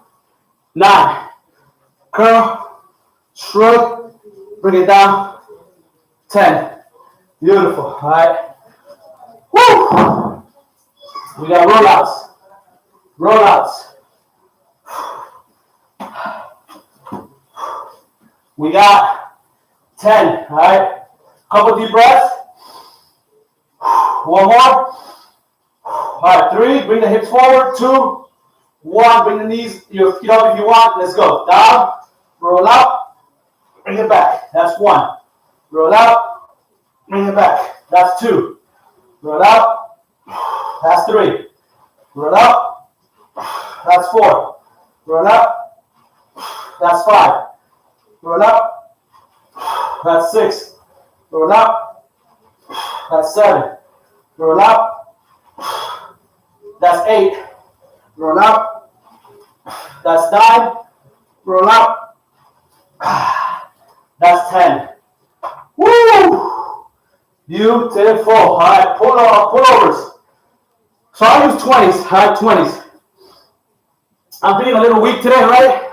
9. Curl, shrug, bring it down. 10. Beautiful. All right. Woo! We got rollouts. Rollouts. We got 10. All right. Couple deep breaths. One more. All right. 3. Bring the hips forward. 2, 1. Bring the knees, your feet up if you want. Let's go. Down. Roll out. Bring it back. That's 1. Roll out. Bring it back. That's 2. Roll out. That's 3. Roll out. That's 4. Roll out. That's 5. Roll out. That's 6. Roll out. That's 7. Roll out. That's 8. Roll out. That's 9. Roll out. That's 10. Woo! Beautiful. All right, pullovers. So I use 20s. All right, 20s. I'm feeling a little weak today, right?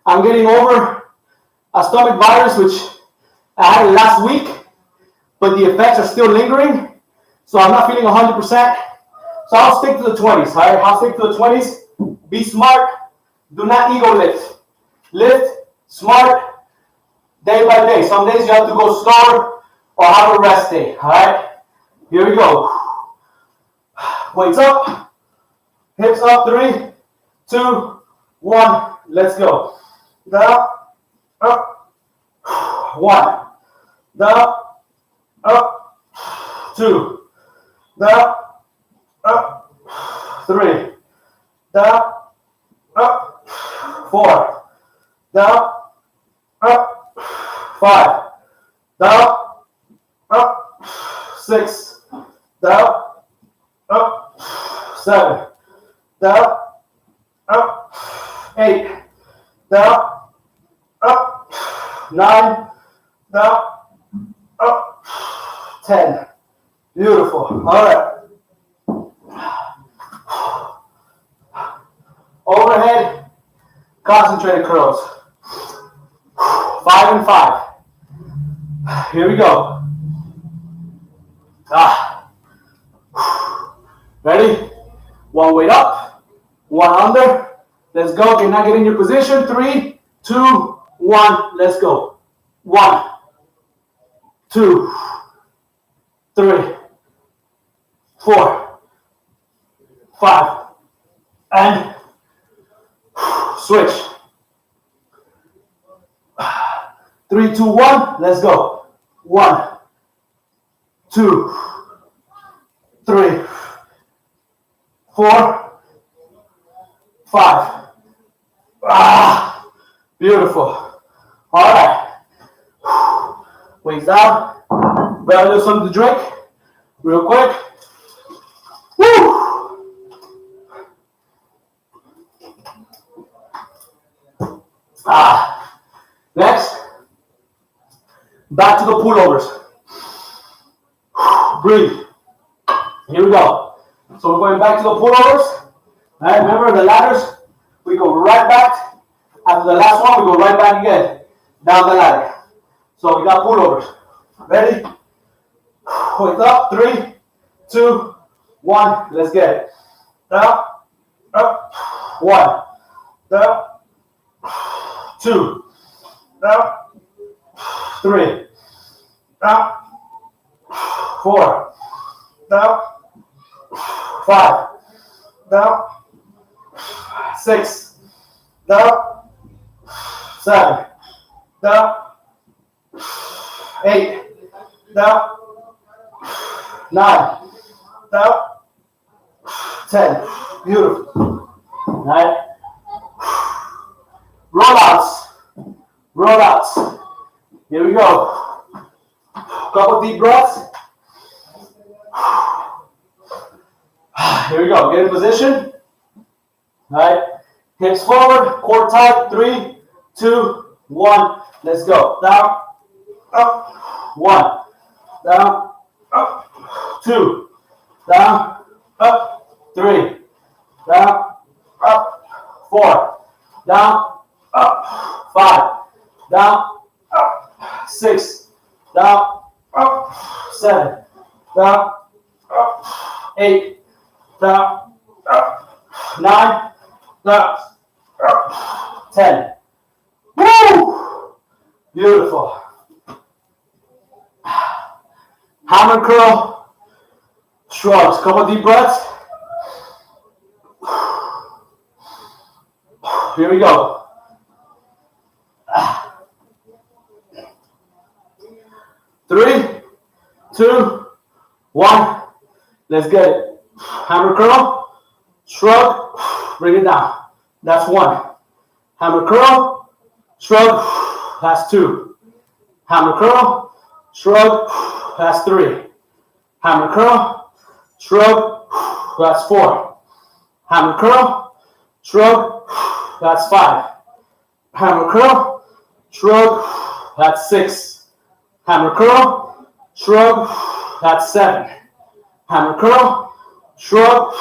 I'm getting over a stomach virus, which I had it last week, but the effects are still lingering, so I'm not feeling 100%. So I'll stick to the 20s, all right? I'll stick to the 20s. Be smart. Do not ego lift. Lift smart day by day. Some days you have to go slower or have a rest day, all right? Here we go. Weights up. Hips up. 3, 2, 1. Let's go. Down, up. 1. Down, up. 2. Down, up. 3. Down, up. 4. Down, up. 5. Down, up. 6. Down, up. 7. Down, up. 8. Down, up. 9. Down, up. 10. Beautiful. All right. Overhead, concentrated curls. 5 and 5. Here we go. Ready? 1 weight up, 1 under. Let's go. Can I get in your position? 3, 2, 1. Let's go. 1, 2, 3, 4, 5, and switch. 3, 2, 1. Let's go. 1, 2, 3, 4, 5. Beautiful. All right. Weights down. Grab a little something to drink real quick. Woo! Next, back to the pullovers. Breathe. Here we go. So we're going back to the pullovers. All right, remember the ladders? We go right back. After the last one, we go right back again. Down the ladder. So we got pullovers. Ready? Wake up. 3, 2, 1. Let's get it. Down, up, 1. Down, 2. Down, 3. Down, 4. Down, 5. Down, 6. Down, 7. Down, 8. Down, 9. Down, 10. Beautiful. All right. Rollouts. Rollouts. Here we go. Couple deep breaths. Here we go. Get in position. All right. Hips forward. Core tight. 3, 2, 1. Let's go. Down. Up. 1. Down. Up. 2. Down. Up. 3. Down. Up. 4. Down. Up. 5. Down. Up. 6. Down. Up. 7. Down. Up. 8. Down. Up. 9. Down. Up. 10. Woo! Beautiful. Hammer curl. Shrugs. Couple deep breaths. Here we go. 3, 2, 1. Let's get it. Hammer curl, shrug, bring it down. That's 1. Hammer curl, shrug, that's 2. Hammer curl, shrug, that's 3. Hammer curl, shrug, that's 4. Hammer curl, shrug, that's 5. Hammer curl, shrug, that's 6. Hammer curl, shrug, that's 7. Hammer curl, shrug,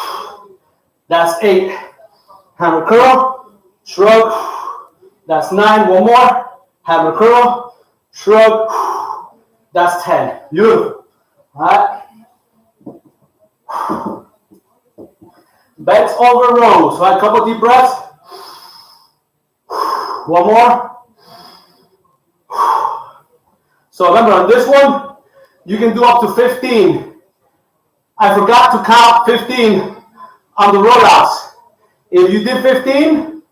that's 8. Hammer curl, shrug, that's 9. One more. Hammer curl, shrug, that's 10. Beautiful. All right. Bends over rows. Right, couple deep breaths. One more. So remember, on this one, you can do up to 15. I forgot to count 15 on the rollouts. If you did 15,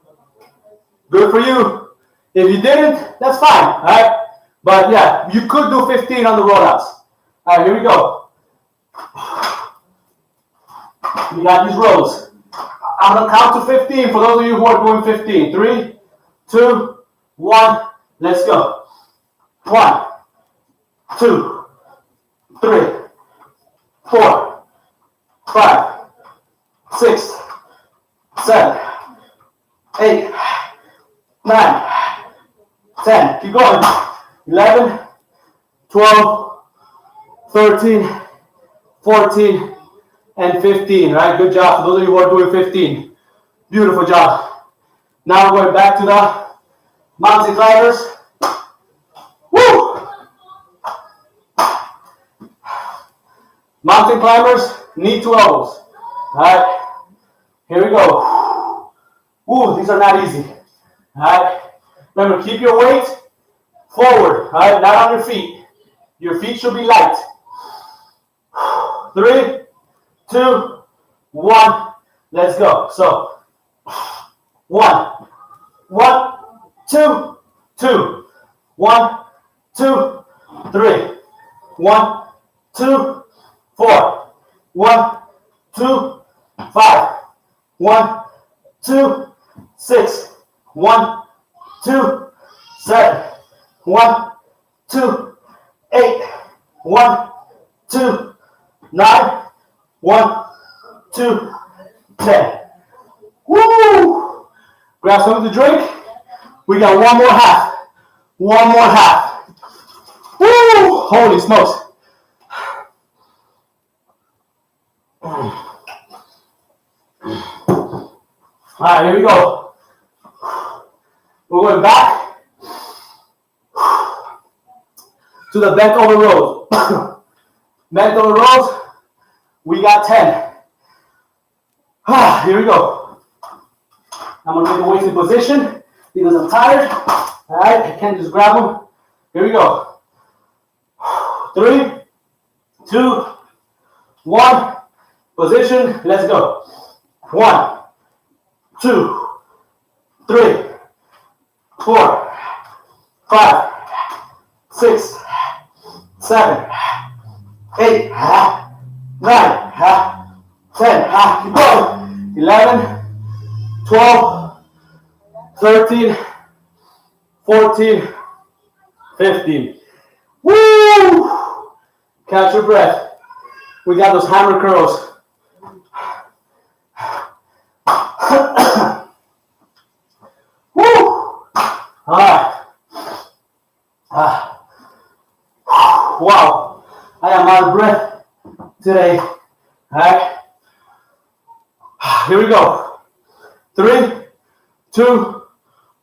good for you. If you didn't, that's fine. All right. But yeah, you could do 15 on the rollouts. All right, here we go. We got these rows. I'm going to count to 15 for those of you who are doing 15. 3, 2, 1. Let's go. 1, 2, 3, 4, 5, 6, 7, 8, 9, 10. Keep going. 11, 12, 13, 14, and 15. All right, good job. For those of you who are doing 15. Beautiful job. Now we're going back to the mountain climbers. Woo! Mountain climbers, knee to elbows. All right, here we go. Ooh, these are not easy. All right, remember, keep your weight forward. All right, not on your feet. Your feet should be light. 3, 2, 1. Let's go. So, 1, 1, 2, 2, 1, 2, 3, 1, 2, 4, 1, 2, 5, 1, 2, 6, 1, 2, 7, 1, 2, 8, 1, 2, 9, 1, 2, 10. Woo! Grab something to drink. We got one more half. One more half. Woo! Holy smokes. All right, here we go. We're going back to the bent over rows. Bent over rows. We got 10. Here we go. I'm going to get the weights in position because I'm tired. All right, I can't just grab them. Here we go. 3, 2, 1. Position. Let's go. 1, 2, 3, 4, 5, 6, 7, 8, 9, 10. Keep going. 11, 12, 13, 14, 15. Woo! Catch your breath. We got those hammer curls. Woo! All right. Wow. I am out of breath today. All right. Here we go. 3, 2,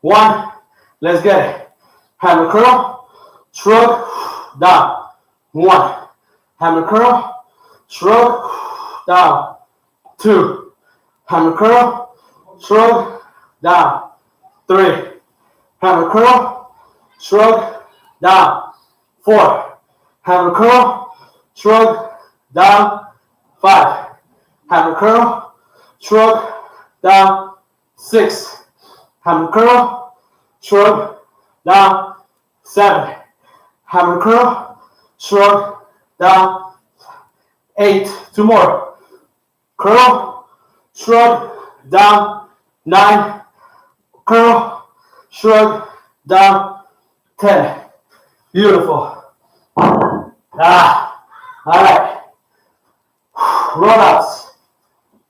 1. Let's get it. Hammer curl, shrug, down. 1. Hammer curl, shrug, down. 2. Hammer curl, shrug, down. 3. Hammer curl, shrug, down. 4. Hammer curl, shrug, down. 5. Hammer curl, shrug, down. 6. Hammer curl, shrug, down. 7. Hammer curl, shrug, down. 8. 2 more. Curl, shrug, down. 9. Curl, shrug, down. 10. Beautiful. All right. Rollouts.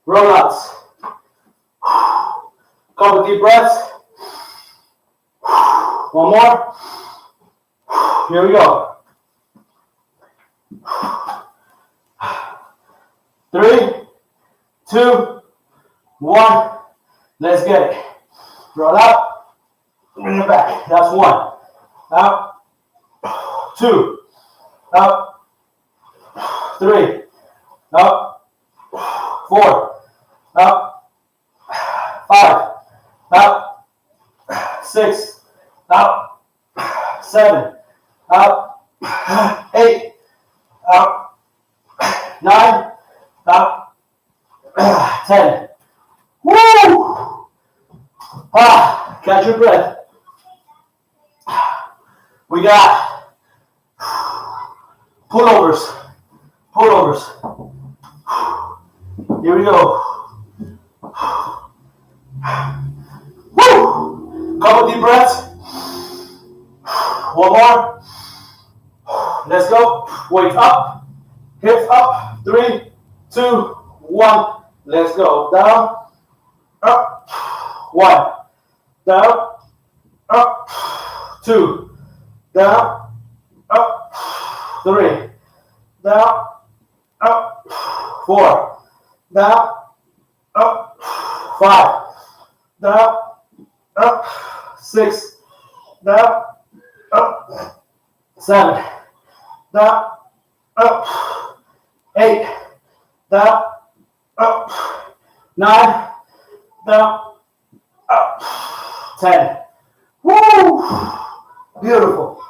Rollouts. Couple deep breaths. One more. Here we go. 3, 2, 1. Let's get it. Roll out. Bring it back. That's 1. Out. 2. Up. 3. Up. 4. Up. 5. Up. 6. Up. 7. Up. 8. Up. 9. Up. 10. Woo! Catch your breath. We got pullovers. Pullovers. Here we go. Woo! Couple deep breaths. One more. Let's go. Weight up. Hips up. 3, 2, 1. Let's go. Down. Up. 1. Down. Up. 2. Down. Up. 3. Down. Up. 4. Down. Up. 5. Down. Up. 6. Down. Up. 7. Down. Up. 8. Down. Up. 9. Down. Up. 10. Woo! Beautiful.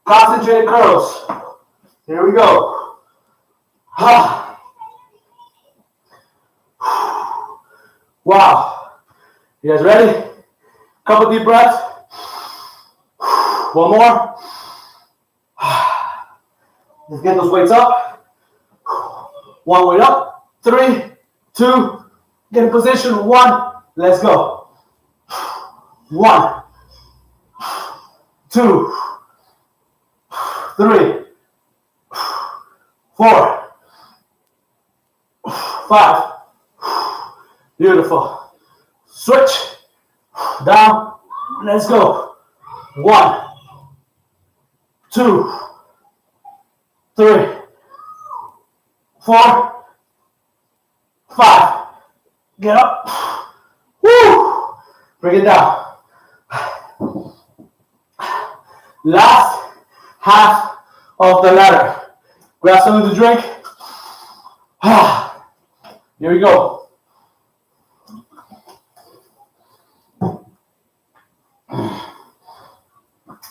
Concentrated curls. Here we go. Wow. You guys ready? Couple deep breaths. One more. Let's get those weights up. One weight up. 3, 2, get in position. 1. Let's go. 1, 2, 3, 4, 5. Beautiful. Switch. Down. Let's go. 1, 2, 3, 4, 5. Get up. Woo! Bring it down. Last half of the ladder. Grab something to drink. Here we go.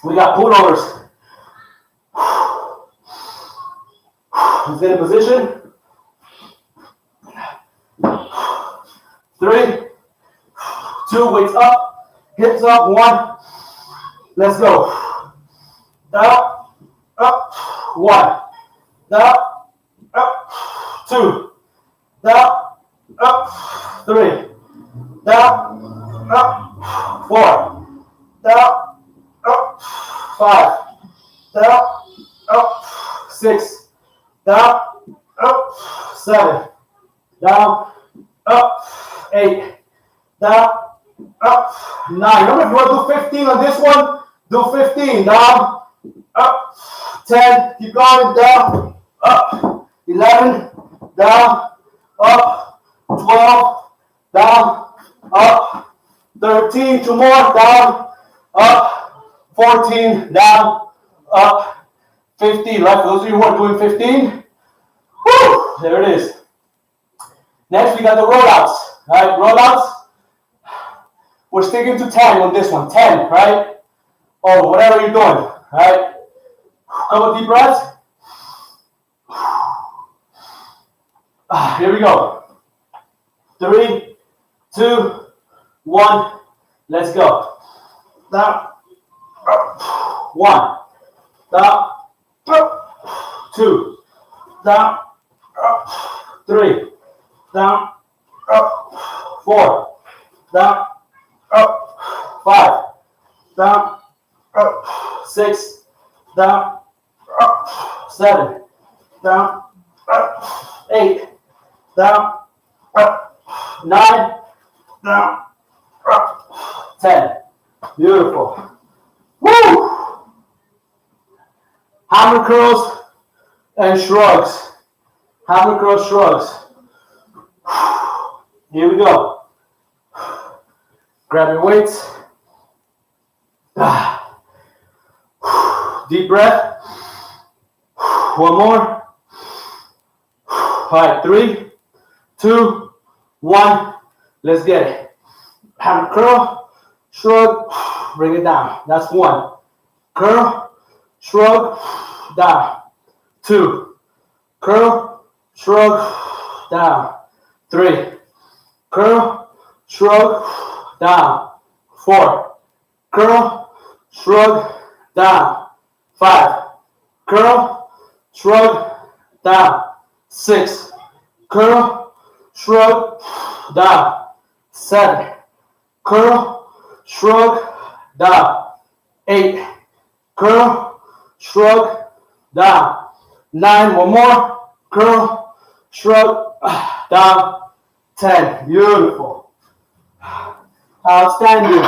We got pullovers. Let's get in position. 3, 2, weights up, hips up. 1. Let's go. Down, up, 1. Down, up, 2. Down, up, 3. Down, up, 4. Down, up, 5. Down, up, 6. Down, up, 7. Down, up, 8. Down, up, 9. Remember, if you want to do 15 on this one, do 15. Down, up, 10. Keep going. Down, up, 11. Down, up, 12. Down, up, 13. 2 more. Down, up, 14. Down, up, 15. Right? For those of you who are doing 15, whoo, there it is. Next, we got the rollouts. Right? Rollouts. We're sticking to 10 on this one. 10, right? Or whatever you're doing, right? Couple deep breaths. Here we go. 3, 2, 1. Let's go. Down, up, 1. Down, up, 2. Down, up, 3. Down, up, 4. Down, up, 5. Down, up, 6. Down, up, 7. Down, up, 8. Down, up, 9. down, up. 10. Beautiful. Woo! Hammer curls and shrugs. Hammer curls, shrugs. Here we go. Grab your weights. Deep breath. One more. All right, 3, 2, 1. Let's get it. Hammer curl, shrug, bring it down. That's 1. Curl, shrug, down. 2. Curl, shrug, down. 3. Curl, shrug, down. 4. Curl, shrug, down. 5. Curl, shrug, down. 6. Curl, shrug, down. 7. Curl, shrug, down. 8. Curl, shrug, down. 9. One more. Curl, shrug, down. 10. Beautiful. Outstanding.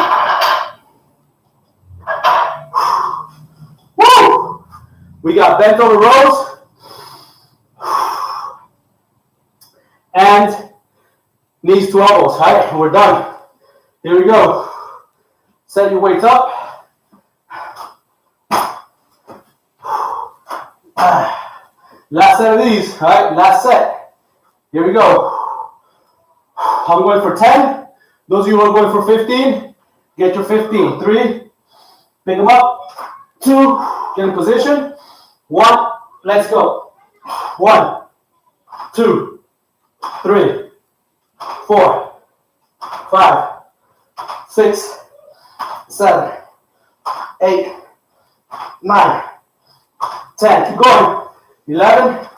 Woo! We got bent over rows. And knees to elbows. All right, we're done. Here we go. Set your weights up. Last set of these. All right, last set. Here we go. I'm going for 10. Those of you who are going for 15, get your 15. 3, pick them up. 2, get in position. 1, let's go. 1, 2, 3, 4, 5, 6, 7, 8, 9, 10. Keep going. 11,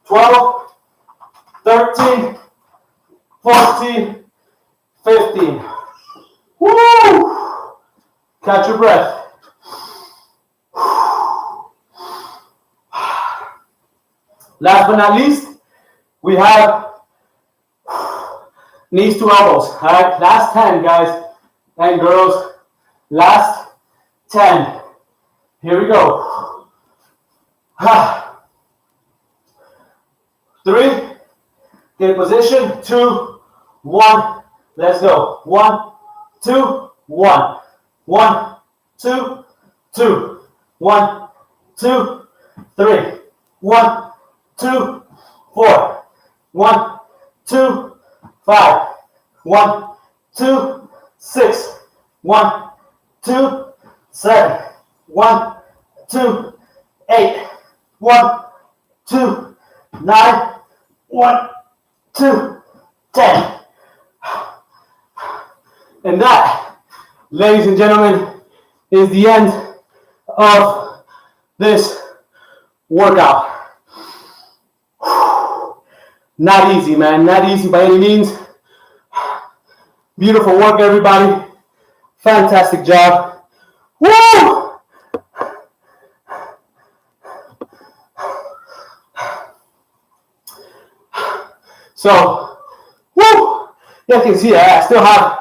12, 13, 14, 15. Woo! Catch your breath. Last but not least, we have knees to elbows. All right, last 10, guys and girls. Last 10. Here we go. 3, get in position. 2, 1, let's go. 1, 2, 1. 1, 2, 2. 1, 2, 3. 1, 2, 4. 1, 2, 5. 1, 2, 6. 1, 2, 7. 1, 2, 8. 1, 2, 9. 1, 2, 10. And that, ladies and gentlemen, is the end of this workout. Not easy, man. Not easy by any means. Beautiful work, everybody. Fantastic job. Woo! So, woo! You can see I still have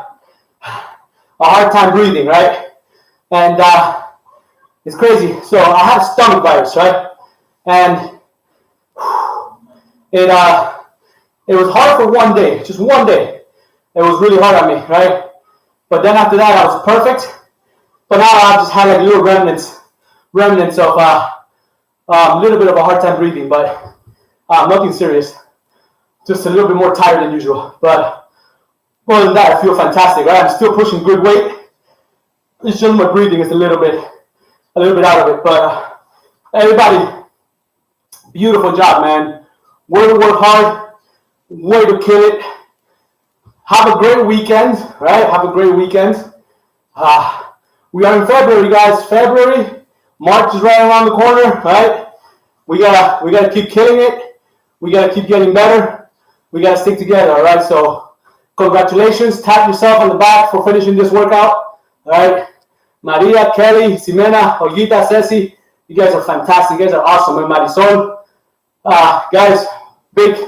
a hard time breathing, right? And it's crazy. So I have stomach virus, right? And it was hard for one day, just one day. It was really hard on me, right? But then after that, I was perfect. But now I just had like little remnants of a little bit of a hard time breathing, but nothing serious. Just a little bit more tired than usual. But other than that, I feel fantastic, right? I'm still pushing good weight. It's just my breathing is a little bit out of it. But everybody, beautiful job, man. Way to work hard. Way to kill it. Have a great weekend, right? Have a great weekend. We are in February, guys. February. March is right around the corner, right? We gotta keep killing it. We gotta keep getting better. We gotta stick together, all right? So, congratulations. Tap yourself on the back for finishing this workout, all right? Maria, Kelly, Ximena, Olguita, Ceci, you guys are fantastic. You guys are awesome. And Marisol, guys, big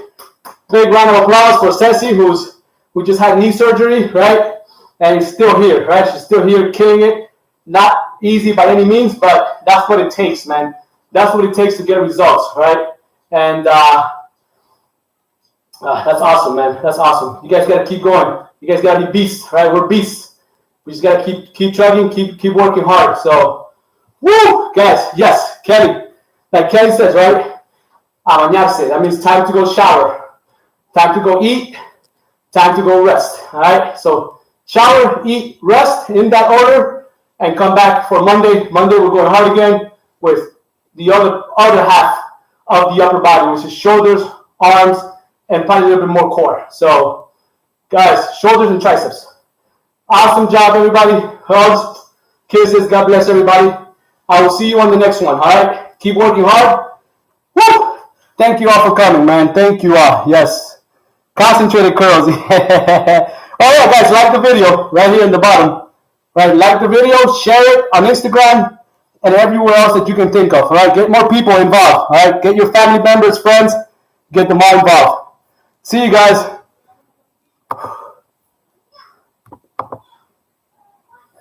round of applause for Ceci, who's who just had knee surgery, right? And is still here, right? She's still here killing it. Not easy by any means, but that's what it takes, man. That's what it takes to get results, right? And that's awesome, man. That's awesome. You guys got to keep going. You guys got to be beasts, right? We're beasts. We just got to keep chugging, keep working hard. So, woo, guys, yes, Kelly. Like Kelly says, right? Bañarse. That means time to go shower, time to go eat, time to go rest. All right. So shower, eat, rest in that order, and come back for Monday. Monday we're going hard again with the other half of the upper body, which is shoulders, arms, and probably a little bit more core. So, guys, shoulders and triceps. Awesome job, everybody. Hugs, kisses. God bless everybody. I will see you on the next one. All right. Keep working hard. Woo! Thank you all for coming, man. Thank you all. Yes. Concentrated curls. Oh, yeah, guys, like the video right here in the bottom. Right, like the video, share it on Instagram and everywhere else that you can think of. All right, get more people involved. All right, get your family members, friends, get them all involved. See you guys.